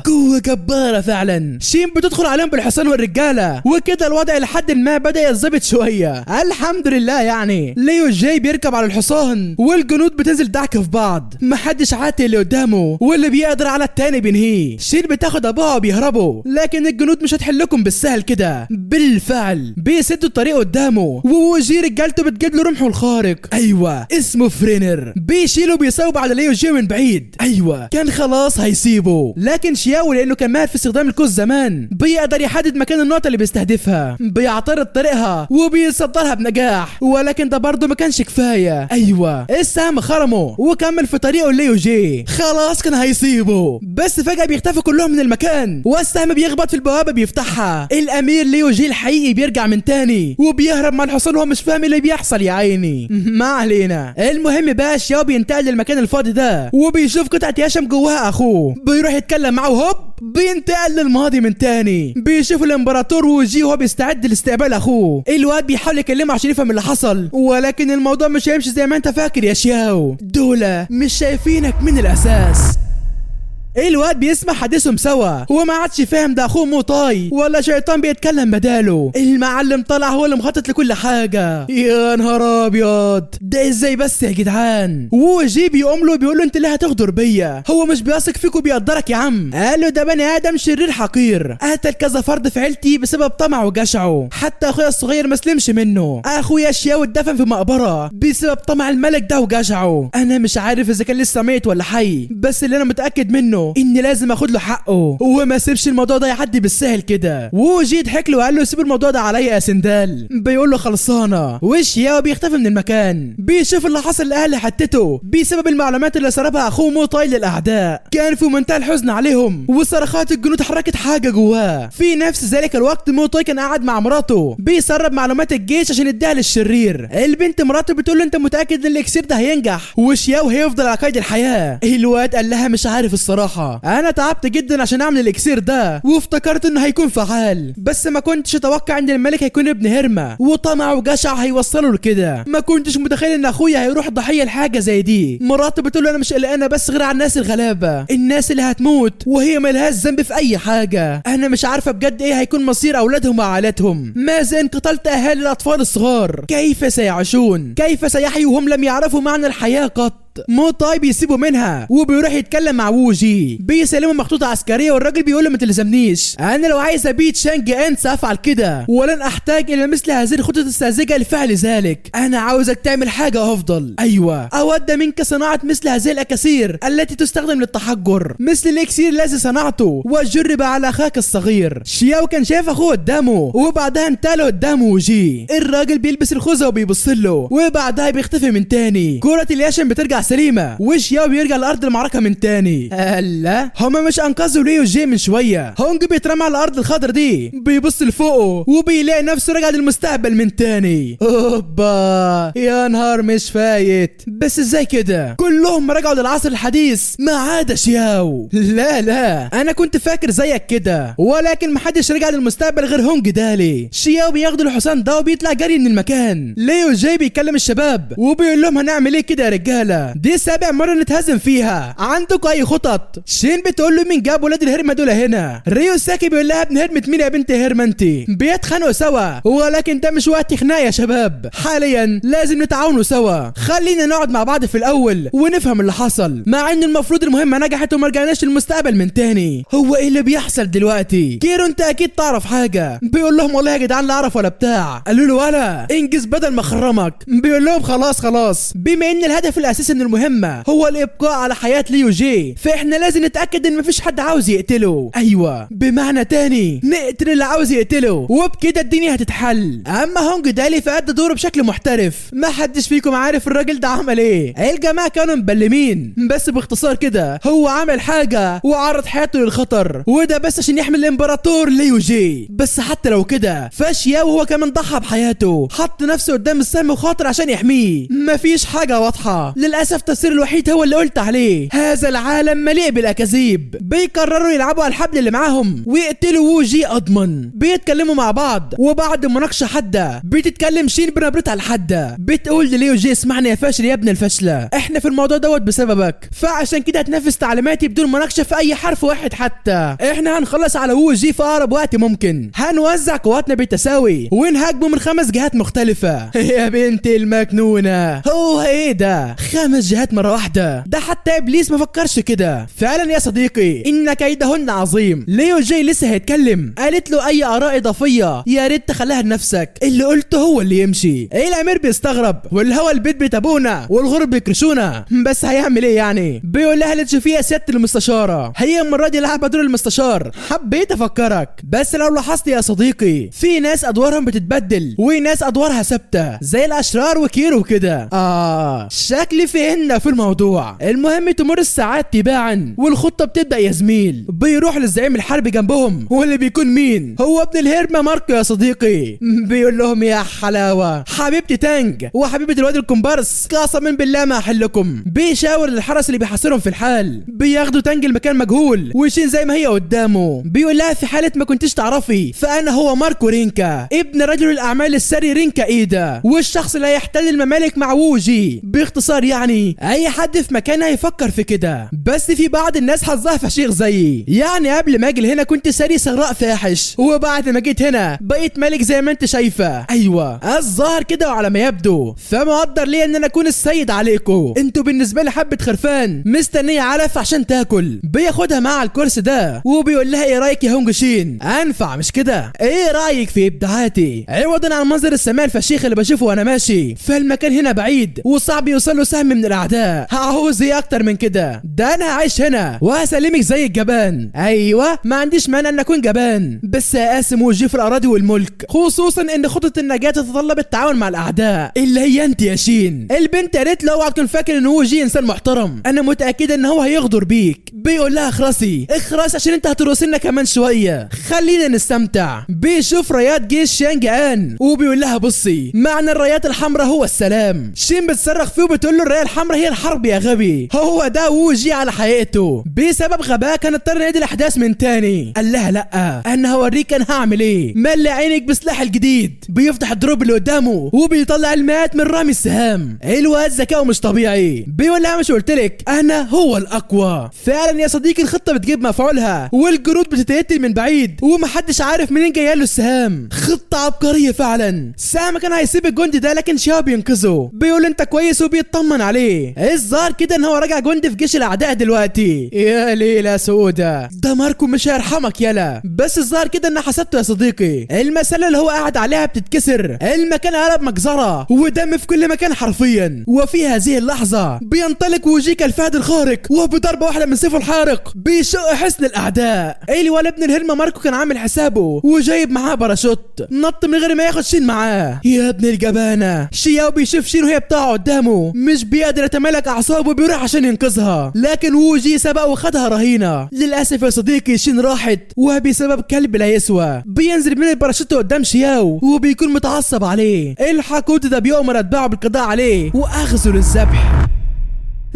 قوه جباره فعلا. شين بتدخل عليهم بالحصان والرجاله، وكده الوضع لحد ما بدا يتظبط شويه الحمد لله. يعني ليو جاي بيركب على الحصان والجنود بتنزل دعك في بعض، محدش عاتق اللي قدامه واللي بيقدر على التاني بينهيه. شين بتاخد ابوها وبيهربوا، لكن الجنود مش هتحلكم بالسهل كده. بالفعل بيسدوا الطريق قدامه، ووجي رجالته بتجيب له رمحه الخارق. ايوه اسمه فرينر. بيشيله بيصوب على ليو جاي من بعيد. ايوه كان خلاص هيسيبه، لكن شياو لانه كان ماهر في استخدام القوس زمان بيقدر يحدد مكان النقطه اللي بيستهدفها، بيعترض طريقها وبيصدرها بنجاح. ولكن ده برضه ما كانش كفايه. ايوه السهم خرمه وكمل في طريقه ليو جي، خلاص كان هيسيبه. بس فجاه بيختفوا كلهم من المكان والسهم بيخبط في البوابه بيفتحها. الامير ليو جي الحقيقي حقيقي بيرجع من تاني وبيهرب مع الحصان وهو مش فاهم اللي بيحصل يا عيني. ما علينا. المهم بقى شياو بينتقل للمكان الفاضي ده وبيشوف قطعة ياشم جواها اخوه، بيروح يتكلم معاه وهوب بينتقل للماضي من تاني. بيشوف الامبراطور وجي وهو بيستعد لاستقبال اخوه. الواد بيحاول يكلمه عشان يفهم اللي حصل، ولكن الموضوع مش هيمشي زي ما انت فاكر يا شياو، دول مش شايفينك من الاساس. الواد بيسمع حديثهم سوا وما عادش فاهم ده اخوه مو طاي ولا شيطان بيتكلم بداله. المعلم طلع هو اللي مخطط لكل حاجه. يا نهار ابيض، ده ازاي بس يا جدعان؟ وجي بيقوم له بيقول له انت ليه هتغدر بيا؟ هو مش بيثق فيك وبيقدرك يا عم. قال له ده بني ادم شرير حقير، قتل كذا فرد في عيلتي بسبب طمعه وجشعه، حتى اخويا الصغير ما سلمش منه. اخويا شياو اتدفن في مقبره بسبب طمع الملك ده وجشعه. انا مش عارف اذا كان لسه ميت ولا حي، بس اللي انا متاكد منه اني لازم اخد له حقه وما سيبش الموضوع ده يعدي بالسهل كده. وجي ضحك له وقال له سيب الموضوع ده عليا يا سندال. بيقول له خلصانه. وشياو بيختفي من المكان، بيشوف اللي حصل لاهل حتته بسبب المعلومات اللي سربها اخوه مو طاي للاعداء. كان في منتهى الحزن عليهم وصرخات الجنود حركت حاجه جواه. في نفس ذلك الوقت مو طاي كان قاعد مع مراته بيسرب معلومات الجيش عشان يديها للشرير. البنت مراته بتقول له انت متاكد ان الاكسير ده هينجح وشياو هيفضل على قيد الحياه؟ الواد قال لها مش عارف الصراحه، انا تعبت جدا عشان اعمل الاكسير ده وافتكرت انه هيكون فعال، بس ما كنتش اتوقع ان الملك هيكون ابن هرما وطمع وجشع هيوصله لكده. ما كنتش متخيل ان اخويا هيروح ضحيه لحاجه زي دي. مراته بتقول له انا مش قلقانه بس غير على الناس الغلابه، الناس اللي هتموت وهي ملهاش ذنب في اي حاجه. انا مش عارفه بجد ايه هيكون مصير اولادهم وعائلتهم. ماذا ان قتلت اهالي الاطفال الصغار؟ كيف سيعيشون؟ كيف سيحيوا وهم لم يعرفوا معنى الحياه قط؟ مو طاي بيسيبه منها وبيروح يتكلم مع ووجي، بيسلمه مخطوطه عسكريه والراجل بيقول له ما تلزمنيش، انا لو عايز ابيد شانج ان سافعل كده ولن احتاج الى مثل هذه الخطط الساذجه لفعل ذلك. انا عاوزك تعمل حاجه افضل. ايوه، اود منك صناعه مثل هذه الاكاسير التي تستخدم للتحجر، مثل الاكسير الذي صنعته وجرب على اخاك الصغير. شياو كان شايف اخوه قدامه وبعدها انتاله قدامه ووجي. الراجل بيلبس الخوذه وبيبص له وبعدها بيختفي من تاني. كره الياشن بترجع سليمه وشياو بيرجع لارض المعركه من تاني. لا، هما مش انقذوا ليو جي من شويه؟ هونج بيترمى على الارض الخضر دي، بيبص لفوقه وبيلاقي نفسه رجع للمستقبل من تاني. اوبا، يا نهار مش فايت. بس ازاي كده كلهم رجعوا للعصر الحديث ما عدا شياو؟ لا انا كنت فاكر زيك كده، ولكن محدش رجع للمستقبل غير هونج دالي. شياو بياخد الحصان ده وبيطلع جري من المكان. ليو جي بيكلم الشباب وبيقول لهم هنعمل ايه كده يا رجاله؟ دي 7 مرة نتهزم فيها، عندكم اي خطط؟ شين بتقول له مين جاب ولاد الهرمة دول هنا؟ ريو ساكي بيقول لها ابن هرمة مين يا بنت هرمة انت؟ بيتخانقوا سوا، ولكن ده مش وقت خناقة يا شباب، حاليا لازم نتعاونوا سوا. خلينا نقعد مع بعض في الاول ونفهم اللي حصل، مع ان المفروض المهمة نجحت وما رجعناش للمستقبل من تاني. هو ايه اللي بيحصل دلوقتي؟ كيرو انت اكيد تعرف حاجة. بيقول لهم والله يا جدعان لا اعرف ولا بتاع. قالوا له ولا انجز بدل ما اخرمك. بيقول لهم خلاص بما ان الهدف الاساسي من المهمة هو الابقاء على حياة ليو جي، فاحنا لازم نتأكد ان مفيش حد عاوز يقتله. ايوه، بمعنى تاني نقتل اللي عاوز يقتله وبكده الدنيا هتتحل. اما هونج دالي فأدى دوره بشكل محترف، ما حدش فيكم عارف الراجل ده عمل ايه. الجماعة كانوا مبلمين، بس باختصار كده هو عمل حاجة وعرض حياته للخطر، وده بس عشان يحمي الامبراطور ليو جي. بس حتى لو كده فشياو هو كمان ضحى بحياته، حط نفسه قدام السم وخاطر عشان يحميه. مفيش حاجة واضحة للأسف. التفسير الوحيد هو اللي قلت عليه، هذا العالم مليء بالاكاذيب. بيقرروا يلعبوا على الحبل اللي معاهم ويقتلوا ووجي اضمن. بيتكلموا مع بعض وبعد مناقشه حاده بتتكلم شين بنبرتها الحاده، بتقول لليو جي اسمعني يا فاشل يا ابن الفاشله، احنا في الموضوع دوت بسببك، فعشان كده هتنفذ تعليماتي بدون مناقشه في اي حرف واحد حتى. احنا هنخلص على ووجي في اقرب وقت ممكن، هنوزع قواتنا بالتساوي ونهاجمه من 5 جهات مختلفه. يا بنت المجنونه، هو ايه ده 5 جهات مرة واحدة؟ ده حتى ابليس ما فكرش كده. فعلا يا صديقي ان كيدهن عظيم. ليو جي لسه هيتكلم، قالت له اي اراء اضافية يا ريت تخليها لنفسك، اللي قلته هو اللي يمشي. الامير بيستغرب والهوا البيت بيتابونا والغرب بيكرشونا، بس هيعمل ايه يعني؟ بيقول لها اللي تشوفيها سيادة المستشارة، هي المرة دي لعبة دور المستشار. حبيت افكرك بس لو لاحظت يا صديقي في ناس ادوارهم بتتبدل وناس ادوارها ثابتة زي الاشرار وكيرو كده. شكلي في خلينا في الموضوع. المهم تمر الساعات تباعا والخطه بتبدا يا زميل. بيروح للزعيم الحربي جنبهم واللي بيكون مين؟ هو ابن الهرمه ماركو يا صديقي. بيقول لهم يا حلاوه حبيبتي تانج وحبيبه الواد الكومبارس قسما بالله ما احلكم. بيشاور للحرس اللي بيحاصرهم في الحال. بياخدوا تانج المكان مجهول ويشين زي ما هي قدامه. بيقول لها في حاله ما كنتش تعرفي فانا هو ماركو رينكا ابن رجل الاعمال السري رينكا ايدا والشخص اللي هيحتل الممالك مع ووجي. باختصار يعني اي حد في مكانها هيفكر في كده، بس في بعض الناس حظها فشيخ زيي. يعني قبل ما اجي هنا كنت سري ثراء فاحش وبعد ما جيت هنا بقيت ملك زي ما انت شايفه. ايوه الظاهر كده وعلى ما يبدو. فمقدر ليه ان انا اكون السيد عليكم. انتوا بالنسبه لي حبه خرفان مستنيه علف عشان تاكل. بياخدها معاه على الكرسي ده وبيقول لها ايه رايك يا هونج شين؟ انفع مش كده؟ ايه رايك في ابداعاتي عوضا عن منظر السماء الفشيخ اللي بشوفه وانا ماشي؟ فالمكان هنا بعيد وصعب يوصل له سهم من الاعداء. هعوز ايه اكتر من كده؟ ده انا هعيش هنا وهسلمك زي الجبان. ايوه ما عنديش مانع ان اكون جبان بس اقاسم وجهي في الاراضي والملك، خصوصا ان خطه النجاه تتطلب التعاون مع الاعداء اللي هي انت يا شين. البنت قالت له اوعى تكون فاكر ان ووجي انسان محترم، انا متاكده ان هو هيغدر بيك. بيقول لها اخرسي اخرس عشان انت هترقصنا كمان شويه، خلينا نستمتع. بيشوف رايات جيش شانج ان وبيقول لها بصي معنى الرايات الحمراء هو السلام. شين بتصرخ فيه وبتقول له الرايه الحمراء هي الحرب يا غبي. هو ده ووجي على حقيقته. بسبب غباء كان اضطر نعيد الاحداث من تاني. قال لها لا انا هوريك انا هعمل ايه. ملي عينك بسلاح الجديد. بيفتح الدروب اللي قدامه وبيطلع المئات من رامي السهام. الواد ذكاؤه مش طبيعي. بيقول لها مش قلت لك انا هو الاقوى؟ فعلا يا صديقي الخطه بتجيب مفعولها والجنود بتتقتل من بعيد ومحدش عارف منين جايه له السهام. خطه عبقريه فعلا. سام كان هيسيب الجندي ده لكن شياو بينقذه. بيقول انت كويس وبيطمن عليه. الظاهر كده ان هو راجع جندي في جيش الاعداء دلوقتي. يا ليله سودا ده ماركو مش هيرحمك يلا. بس الظاهر كده ان حسبته يا صديقي. المساله اللي هو قاعد عليها بتتكسر. المكان قلب مجزره ودم في كل مكان حرفيا. وفي هذه اللحظه بينطلق ووجي كالفهد الخارق وبضربه واحده من سيفه الحارق بيشق حصن الاعداء. الولد ابن الهرمه ماركو كان عامل حسابه وجايب معاه باراشوت نط من غير ما ياخد شين معاه. يا ابن الجبانه. شياو بيشوف شين وهي بتقع قدامه مش بيقدر يتمالك اعصابه بيروح عشان ينقذها لكن ووجي سبق وخدها رهينه. للاسف يا صديقي شين راحت وبسبب كلب لا يسوى. بينزل من الباراشوت قدام شياو وبيكون متعصب عليه. الحقود ده بيؤمر اتباعه بالقضاء عليه واخذوا للذبح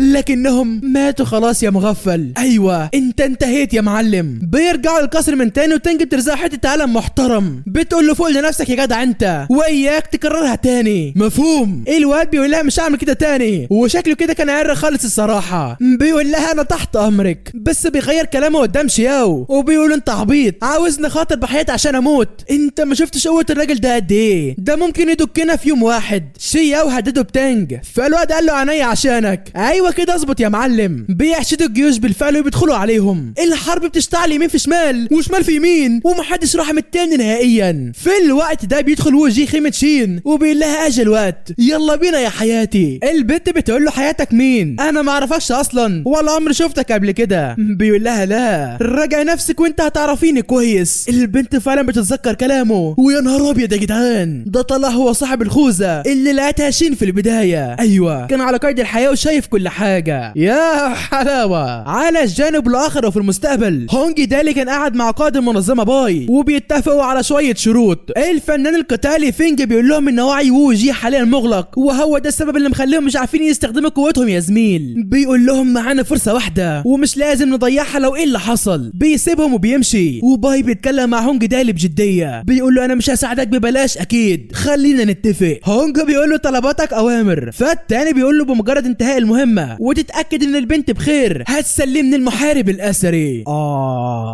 لكنهم ماتوا خلاص يا مغفل. ايوه انت انتهيت يا معلم. بيرجعوا القصر من تاني وتنجي بترزق حته قلم محترم. بتقول له فوق لنفسك يا جدع انت واياك تكررها تاني مفهوم؟ الواد بيقول لها مش هعمل كده تاني وشكله كده كان عرق خالص الصراحه. بيقول لها انا تحت امرك بس بيغير كلامه قدام شياو وبيقول انت عبيط عاوزني خاطر بحياتي عشان اموت. انت ما شفتش قوه الراجل ده قد ايه؟ ده ممكن يدكنا في يوم واحد. شياو هدده بتانج فالواد قال له عينيا عشانك. ايوه كده اظبط يا معلم. بيحشدوا الجيوش بالفعل وبيدخلوا عليهم. الحرب بتشتعل يمين في شمال وشمال في يمين ومحدش راح من التاني نهائيا. في الوقت ده بيدخل ووجي خيمة شين وبيقول لها اجل الوقت يلا بينا يا حياتي. البنت بتقول له حياتك مين؟ انا ما اعرفكش اصلا ولا عمري شفتك قبل كده. بيقول لها لا راجع نفسك وانت هتعرفيني كويس. البنت فعلا بتتذكر كلامه ويا نهار ابيض يا جدعان ده طلع هو صاحب الخوذه اللي لقيتها شين في البدايه. ايوه كان على قيد الحياه وشايف كل حاجه. يا حلاوه. على الجانب الاخر وفي المستقبل هونجي دالي كان قاعد مع قائد المنظمه باي وبيتفقوا على شويه شروط. الفنان القتالي فينج بيقول لهم ان وعي ووجي حاليا مغلق وهو ده السبب اللي مخليهم مش عارفين يستخدموا قوتهم يا زميل. بيقول لهم معانا فرصه واحده ومش لازم نضيعها لو ايه اللي حصل. بيسيبهم وبيمشي وباي بيتكلم مع هونج دالي بجديه. بيقول له انا مش هساعدك ببلاش اكيد خلينا نتفق. هونج بيقول له طلباتك اوامر. فالتاني بيقول له بمجرد انتهاء المهمه وتتاكد ان البنت بخير هتسلمني المحارب الاسري.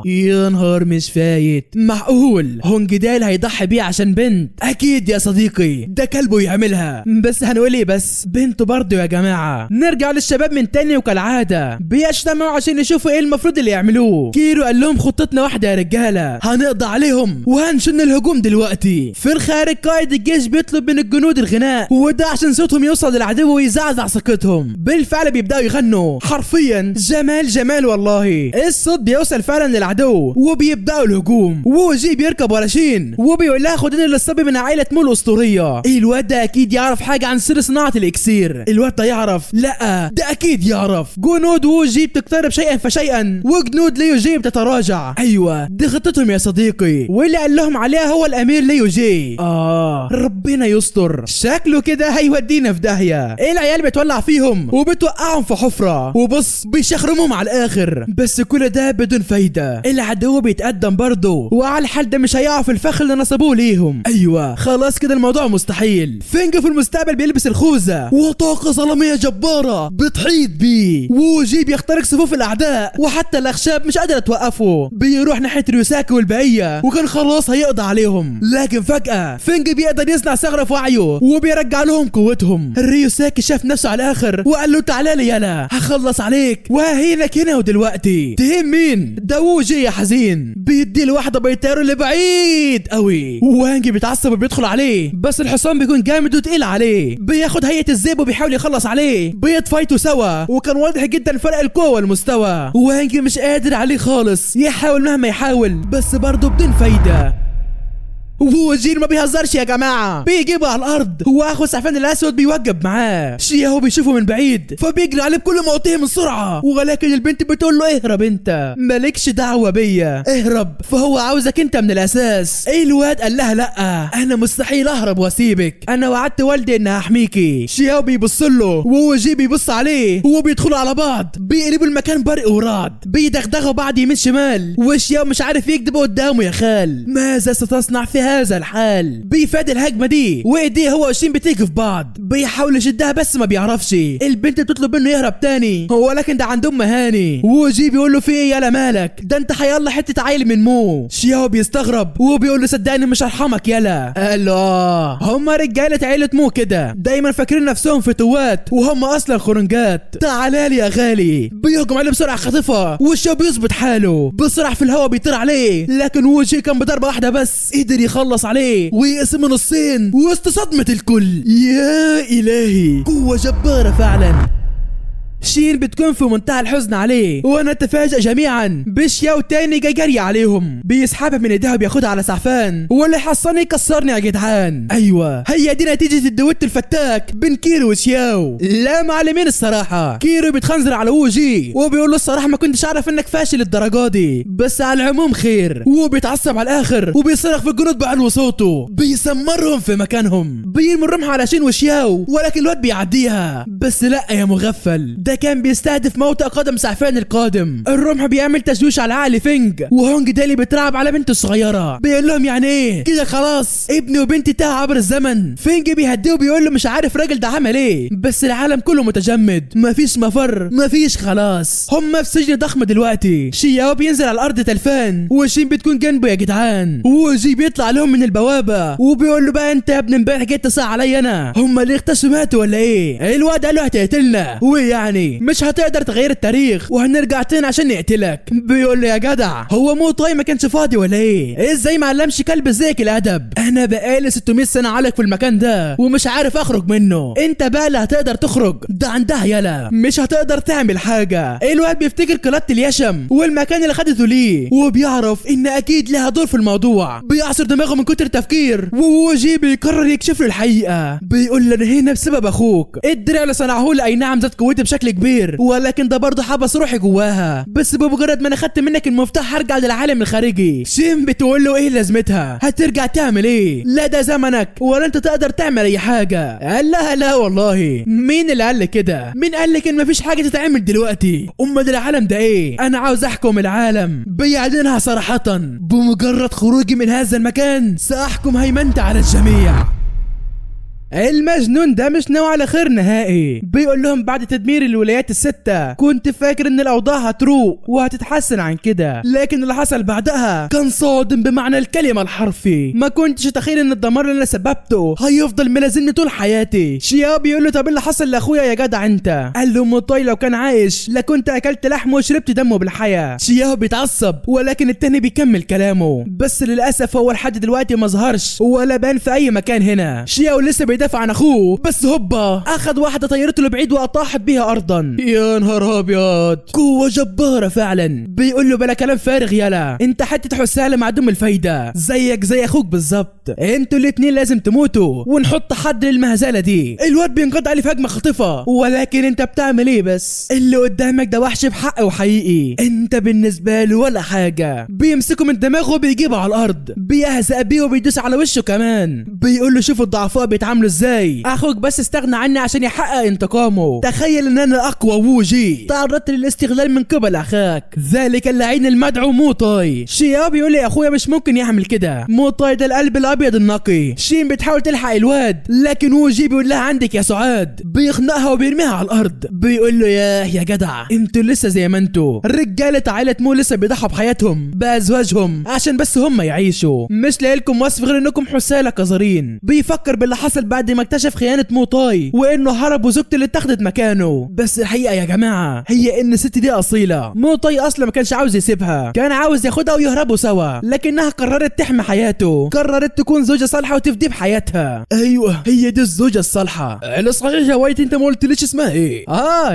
يا نهار مش فايت. معقول هونج دالي هيضحي بيه عشان بنت؟ اكيد يا صديقي ده كلبه يعملها. بس هنقول ايه بس بنته برضه يا جماعه. نرجع للشباب من تاني وكالعاده بيجتمعوا عشان يشوفوا ايه المفروض اللي يعملوه. كيرو قال لهم خطتنا واحده يا رجاله هنقضي عليهم وهنشن الهجوم دلوقتي. في الخارج قائد الجيش بيطلب من الجنود الغناء وده عشان صوتهم يوصل للعدو ويزعزع ثقتهم. بالفعل بالفعل بيبداوا يغنوا حرفيا جمال جمال والله. الصوت بيوصل فعلا للعدو وبيبداوا الهجوم. ووجي بيركب ورا شين وبيقول لها خديني للصبي من عائله مول اسطوريه. الواد ده اكيد يعرف حاجه عن سر صناعه الاكسير. الواد ده يعرف؟ لا ده اكيد يعرف. جنود ووجي بتقترب شيئا فشيئا وجنود ليوجي بتتراجع. ايوه دي خطتهم يا صديقي واللي قال لهم عليها هو الامير ليوجي. ربنا يستر شكله كده هيودينا في داهيه. العيال بتولع فيهم وبتوقعهم في حفره وبص بيشخرمهم على الاخر. بس كل ده بدون فايده. العدو بيتقدم برضه وعلى الحال ده مش هيقع في الفخ اللي نصبوه ليهم. ايوه خلاص كده الموضوع مستحيل. فينج في المستقبل بيلبس الخوذه وطاقه ظلاميه جباره بتحيط بيه. ووجي بيخترق صفوف الاعداء وحتى الاخشاب مش قادره توقفه. بيروح ناحيه ريوساكي والبقيه وكان خلاص هيقضي عليهم. لكن فجاه فينج بيقدر يصنع ثغره في وعيه وبيرجع لهم قوتهم. ريوساكي شاف نفسه على الاخر وقال له تعالى لي يلا هخلص عليك وههينك هنا ودلوقتي. تهم مين؟ ده ووجي يا حزين. بيدي له واحده بيطيروا لبعيد قوي. وانجي بيتعصب وبيدخل عليه بس الحصان بيكون جامد وتقيل عليه. بياخد هيئه الذئب وبيحاول يخلص عليه. بيتفايتوا سوا وكان واضح جدا فرق القوه والمستوى. وانجي مش قادر عليه خالص. يحاول مهما يحاول بس برضه بدون فايده. ووجين ما بيهزرش يا جماعه. بيجيبه على الارض واخو السعفان الاسود بيوجب معاه. شياهو بيشوفه من بعيد فبيجري عليه بكل ما اوتيه من سرعه. ولكن البنت بتقول له اهرب انت مالكش دعوه بيا اهرب. فهو عاوزك انت من الاساس. الواد قال لها لا انا مستحيل اهرب واسيبك. انا وعدت والدي اني هحميكي. شياهو بيبص له ووجي بيبص عليه وبيدخلوا على بعض. بيقلبوا المكان برق ورعد. بيدغدغوا بعض يمين شمال وشياهو مش عارف يكذب قدامه. يا خال ماذا ستصنع في هذا الحال؟ بيفاد الهجمه دي وايديه هو وشين بتيجي في بعض. بيحاول يشدها بس ما بيعرفش. البنت بتطلب منه يهرب تاني ولكن ده عندهم مهاني. ووجي بيقول له في ايه يالا مالك؟ ده انت حيالله حته عيل من مو. شياو بيستغرب وبيقول له صدقني مش هرحمك يالا. قال له هم رجاله عيله مو كده دايما فاكرين نفسهم فتوات وهم اصلا خرنجات. تعالى لي يا غالي. بيهجم عليه بسرعه خاطفه والشياو بيظبط حاله بسرعه في الهواء بيطير عليه. لكن ووجي كان بضربه واحده بس قدر يخلص عليه ويقسم نصين وسط صدمة الكل. يا إلهي قوة جبارة فعلا. شين بتكون في منتهى الحزن عليه ونتفاجأ جميعا بشياو تاني جاي جري عليهم. بيسحبها من ايديها وبياخدها على سعفان واللي حصني يكسرني يا جدعان. ايوه هي دي نتيجة الدويت الفتاك بين كيرو وشياو. لا معلمين الصراحة. كيرو بيتخنزر على ووجي وبيقول له الصراحة ما كنتش اعرف انك فاشل الدرجة دي بس على العموم خير. وبيتعصب على الاخر وبيصرخ في الجنود بعلو صوته. بيسمرهم في مكانهم. بيرمي الرمح على شين وشياو ولكن الواد بيعديها. بس لا يا مغفل ده كان بيستهدف موطئ قدم سعفان القادم. الرمح بيعمل تشويش على عقل فينج وهونج دالي بيترعب على بنته الصغيره. بيقول لهم يعني ايه كده خلاص ابني وبنتي تاه عبر الزمن. فينج بيهديه وبيقول له مش عارف الراجل ده عمل ايه بس العالم كله متجمد مفيش مفر مفيش خلاص. هم في سجن ضخم دلوقتي. شياو بينزل على الارض تلفان وشين بتكون جنبه يا جدعان. ووجي بيطلع لهم من البوابه وبيقول له بقى انت يا ابن امبارح جيت تصاع عليا انا. هم اللي اغتصبوا ماتوا ولا ايه؟ الواد قال له هتقتلنا ويعني مش هتقدر تغير التاريخ وهنرجع تاني عشان نقتلك. بيقول له يا جدع هو مو طاي ما كانش فاضي ولا ايه؟ ازاي ما علمش كلب زيك الادب؟ انا بقالي 600 سنه عليك في المكان ده ومش عارف اخرج منه. انت بقى اللي هتقدر تخرج ده عندها يلا مش هتقدر تعمل حاجه. الواد بيفتكر قلادة اليشم والمكان اللي خدته ليه وبيعرف ان اكيد لها دور في الموضوع. بيعصر دماغه من كتر التفكير ووجي بيقرر يكشف له الحقيقه. بيقول له انا هنا بسبب اخوك. الدرع اللي صنعه لي اي نعم زاد قوتي بشكل كبير ولكن ده برضه حبس روحي جواها. بس بمجرد ما انا خدت منك المفتاح هرجع للعالم الخارجي. شين بتقول له ايه لازمتها؟ هترجع تعمل ايه؟ لا ده زمنك ولا انت تقدر تعمل اي حاجه. قال لها لا والله. مين اللي قال لك كده؟ مين قال لك ان مفيش حاجه تتعمل دلوقتي؟ امال العالم ده ايه؟ انا عاوز احكم العالم بيعلنها صراحه. بمجرد خروجي من هذا المكان ساحكم هيمنت على الجميع. المجنون ده مش ناوي على خير نهائي. بيقول لهم بعد تدمير الولايات الستة كنت فاكر ان الاوضاع هتروق وهتتحسن عن كده لكن اللي حصل بعدها كان صادم بمعنى الكلمة الحرفي. ما كنتش اتخيل ان الدمار اللي انا سببته هيفضل ملازمني طول حياتي. شياو بيقول له طب ايه اللي حصل لاخويا يا جدع انت؟ قال له موطاي لو كان عايش لكنت اكلت لحمه وشربت دمه بالحياة. شياو بيتعصب ولكن التاني بيكمل كلامه بس للاسف هو لحد دلوقتي ما ظهرش ولا بان في اي مكان هنا. شياو لسه بيدافع يدافع عن اخوه، بس هوبا اخذ واحده طيرته لبعيد واطاحت بيها ارضا. يا نهار ابيض، قوه جباره فعلا. بيقول له بلا كلام فارغ يلا، انت حته حساله معدوم الفايده زيك زي اخوك بالظبط، انتوا الاتنين لازم تموتوا ونحط حد للمهزله دي. الواد بينقض عليه في هجمه خاطفه، ولكن انت بتعمل ايه بس؟ اللي قدامك ده وحش بحق وحقيقي، انت بالنسبه له ولا حاجه. بيمسكه من دماغه وبيجيبه على الارض، بيهزق بيه وبيدوس على وشه كمان. بيقول له شوف الضعفاء بيتعاملوا ازاي، اخوك بس استغنى عني عشان يحقق انتقامه. تخيل ان انا اقوى ووجي تعرضت للاستغلال من قبل اخاك ذلك اللعين المدعو موتاي. شياو بيقول لي يا اخويا مش ممكن يعمل كده، موتاي ده القلب الابيض النقي. شين بتحاول تلحق الواد، لكن ووجي بيقول لها عندك يا سعاد، بيخنقها وبيرميها على الارض. بيقول له يا جدع انتوا لسه زي ما انتوا، رجاله عائله مو لسه بيضحوا بحياتهم بازواجهم عشان بس هم يعيشوا، مش لاقيلكم وصف غير انكم حسالة قذرين. بيفكر باللي حصل بعد ما اكتشف خيانه موتاي وانه هرب وزوجته اللي اتاخدت مكانه. بس الحقيقه يا جماعه هي ان الست دي اصيله، موتاي اصلا ما كانش عاوز يسيبها، كان عاوز ياخدها ويهربوا سوا، لكنها قررت تحمي حياته، قررت تكون زوجة صالحه وتفدي بحياتها. ايوه هي دي الزوجة الصالحه. صحيح يا وايت انت ما قلتليش اسمها ايه؟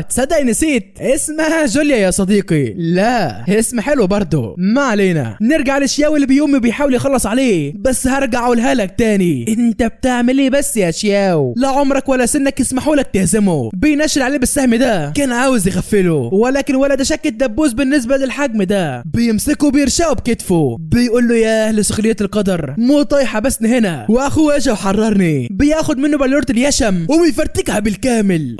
تصدق نسيت، اسمها جوليا يا صديقي. لا اسم حلو برضه. ما علينا، نرجع لشياو اللي بيقوم بيحاول يخلص عليه، بس هرجع اقولها لك تاني، انت بتعمل ايه بس يا شياو؟ لا عمرك ولا سنك يسمحوا لك تهزمه. بينشر عليه بالسهم ده، كان عاوز يغفله، ولكن ولد شك الدبوس بالنسبه للحجم ده. بيمسكه بيرشقه بكتفه، بيقول له يا لسخريه القدر، موتاي حبسني هنا واخوه اجى وحررني. بياخد منه بلورة اليشم وبيفرتكها بالكامل.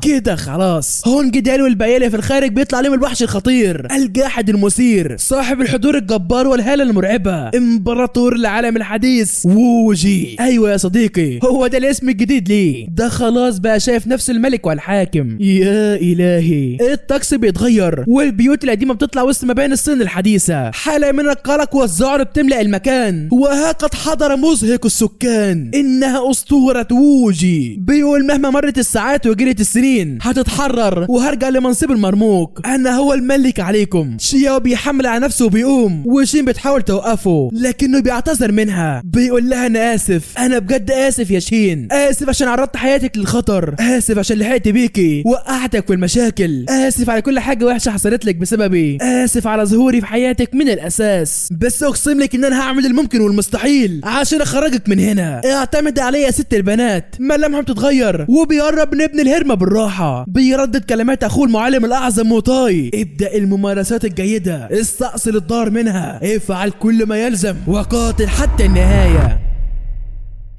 كده خلاص. هون جدال والبيالة في الخارج بيطلع عليهم الوحش الخطير الجاحد المثير صاحب الحضور الجبار والهالة المرعبة، امبراطور العالم الحديث ووجي. ايوه يا صديقي هو ده الاسم الجديد ليه، ده خلاص بقى شايف نفس الملك والحاكم. يا الهي الطقس بيتغير والبيوت القديمة بتطلع وسط مباني الصين الحديثة، حالة من القلق والذعر بتملأ المكان، وها قد حضر مزهق السكان، انها اسطورة ووجي. بيقول مهما مرت الساعات وجريت السنين هتتحرر وهرجع لمنصب المرموق، انا هو الملك عليكم. شياو بيحمل على نفسه وبيقوم، وشين بتحاول توقفه لكنه بيعتذر منها. بيقول لها انا اسف، انا بجد اسف يا شين، اسف عشان عرضت حياتك للخطر، اسف عشان لحقت بيكي وقعتك في المشاكل، اسف على كل حاجه وحشه حصلت لك بسببي، اسف على ظهوري في حياتك من الاساس، بس اقسم لك ان انا هعمل الممكن والمستحيل عشان اخرجك من هنا. اعتمد عليا يا ست البنات. ملامحهم بتتغير وبيقرب من ابن الهرمه بالراحه، بيردد كلمات اخوه المعلم الاعظم موتاي، ابدا الممارسات الجيده، استأصل الضار منها، افعل كل ما يلزم وقاتل حتى النهايه.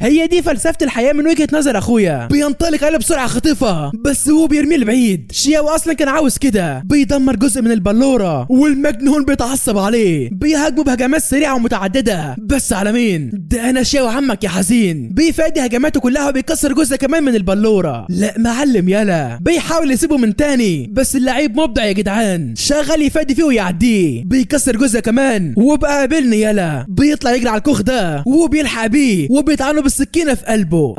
هي دي فلسفة الحياة من وجهة نظر اخويا. بينطلق عليه بسرعة خاطفة بس هو بيرميه لبعيد. شياو اصلا كان عاوز كده، بيدمر جزء من البلورة والمجنون بيتعصب عليه، بيهاجمه بهجمات سريعة ومتعددة. بس على مين؟ ده انا شياو عمك يا حزين. بيفادي هجماته كلها وبيكسر جزء كمان من البلورة. لا معلم يلا، بيحاول يسيبه من تاني بس اللعيب مبدع يا جدعان، شغال يفادي فيه ويعديه، بيكسر جزء كمان وبقابلني يلا. بيطلع يجري على الكوخ ده وبيلحق بيه وبيطعنه بالسكينة في قلبه.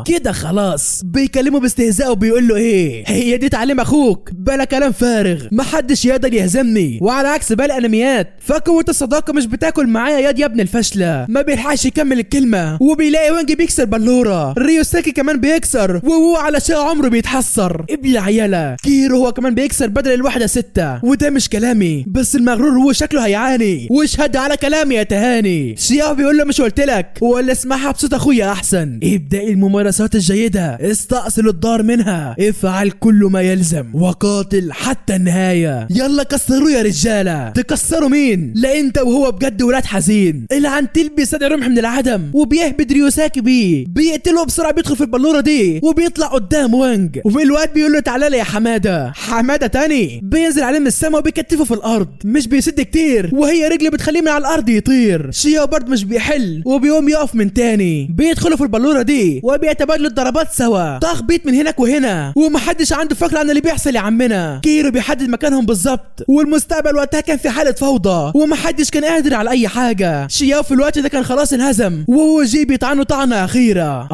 كده خلاص. بيكلمه باستهزاء وبيقول له ايه هي دي تعليم اخوك؟ بلا كلام فارغ، محدش يقدر يهزمني، وعلى عكس باقي الانميات فقوة الصداقة مش بتاكل معايا يا ابن الفاشلة. ما بيلحقش يكمل الكلمة وبيلاقي وانجي بيكسر بلورة، ريوساكي كمان بيكسر، وهو على شيء عمره بيتحسر. ابلع يلا. كيرو هو كمان بيكسر بدل الواحدة 6. وده مش كلامي، بس المغرور هو شكله هيعاني، واشهد على كلامي يا تهاني. شياو بيقول له مش قلت لك ولا اسمعها بصوت اخويا احسن. ابدأ الممارسات الجيدة، استأصل الضار منها، افعل كل ما يلزم وقاتل حتى النهاية. يلا كسروا يا رجالة. تكسروا مين؟ لا انت وهو بجد ولاد حزين. العنتيل بيستدعي رمح من العدم وبيهبد ريوساكي بيه، بيقتله بسرعة، بيدخل في البلورة دي وبيطلع قدام وانج، والواد بيقول له تعالى لي يا حمادة. حمادة تاني بينزل عليه من السما وبيكتفه في الارض، مش بيسد كتير وهي رجله بتخليه من على الارض يطير. شياو برضه مش بيحل وبيقوم يقف من تاني، بيدخلوا في البلورة دي وبيتبادلوا الضربات سوا، تخبيط من هناك وهنا، ومحدش عنده فكرة عن اللي بيحصل يا عمنا. كيرو بيحدد مكانهم بالظبط، والمستقبل وقتها كان في حالة فوضى ومحدش كان قادر على اي حاجة. شياو في الوقت ده كان خلاص انهزم، وهو جي بيطعنه طعنة اخيرة.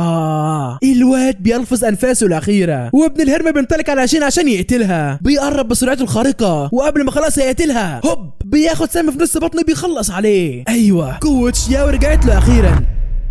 الواد بيلفظ انفاسه الاخيرة، وابن الهرم بينطلق على شين عشان يقتلها، بيقرب بسرعته الخارقة، وقبل ما خلاص هيقتلها هوب بياخد سم في نص بطنه بيخلص عليه. ايوه قوة شياو رجعت له اخيرا.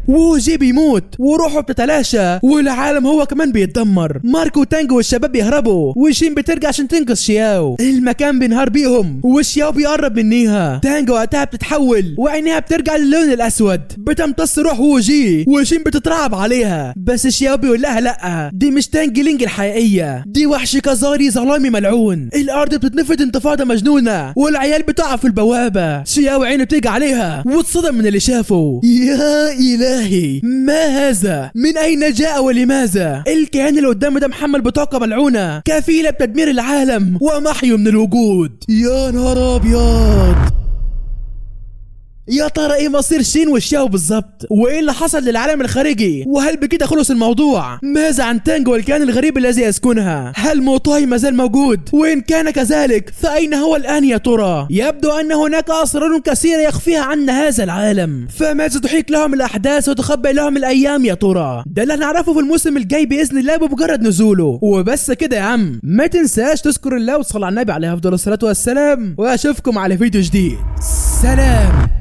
ووجي بيموت وروحه بتتلاشى والعالم هو كمان بيتدمر. ماركو وتانجو والشباب بيهربوا وشين بترجع عشان تنقذ شياو. المكان بينهار بيهم وشياو بيقرب منيها. تانجو وقتها بتتحول وعينيها بترجع للون الاسود، بتمتص روح ووجي وشين بتترعب عليها. بس شياو بيقول لها لا، دي مش تانجلينج الحقيقيه، دي وحش كازاري ظلامي ملعون. الارض بتتنفض انتفاضه مجنونه والعيال بتقع في البوابه. شياو عينه بتيجي عليها واتصدم من اللي شافه. يا الهي، ما هذا؟ من اين جاء ولماذا؟ الكيان اللي قدامه ده محمل بطاقه ملعونه كفيله بتدمير العالم ومحيه من الوجود. يا نهار ابيض، يا ترى ايه مصير شين وشياو بالظبط؟ وايه اللي حصل للعالم الخارجي؟ وهل بكده خلص الموضوع؟ ماذا عن تانجو والكيان الغريب الذي يسكنها؟ هل موتاي ما زال موجود؟ وان كان كذلك فاين هو الان يا ترى؟ يبدو ان هناك اسرار كثيره يخفيها عنا هذا العالم، فماذا تحيك لهم الاحداث وتخبئ لهم الايام يا ترى؟ ده اللي هنعرفه في الموسم الجاي باذن الله بمجرد نزوله. وبس كده يا عم، ما تنساش تذكر الله وتصلي على النبي عليه افضل الصلاه والسلام، واشوفكم على فيديو جديد. سلام.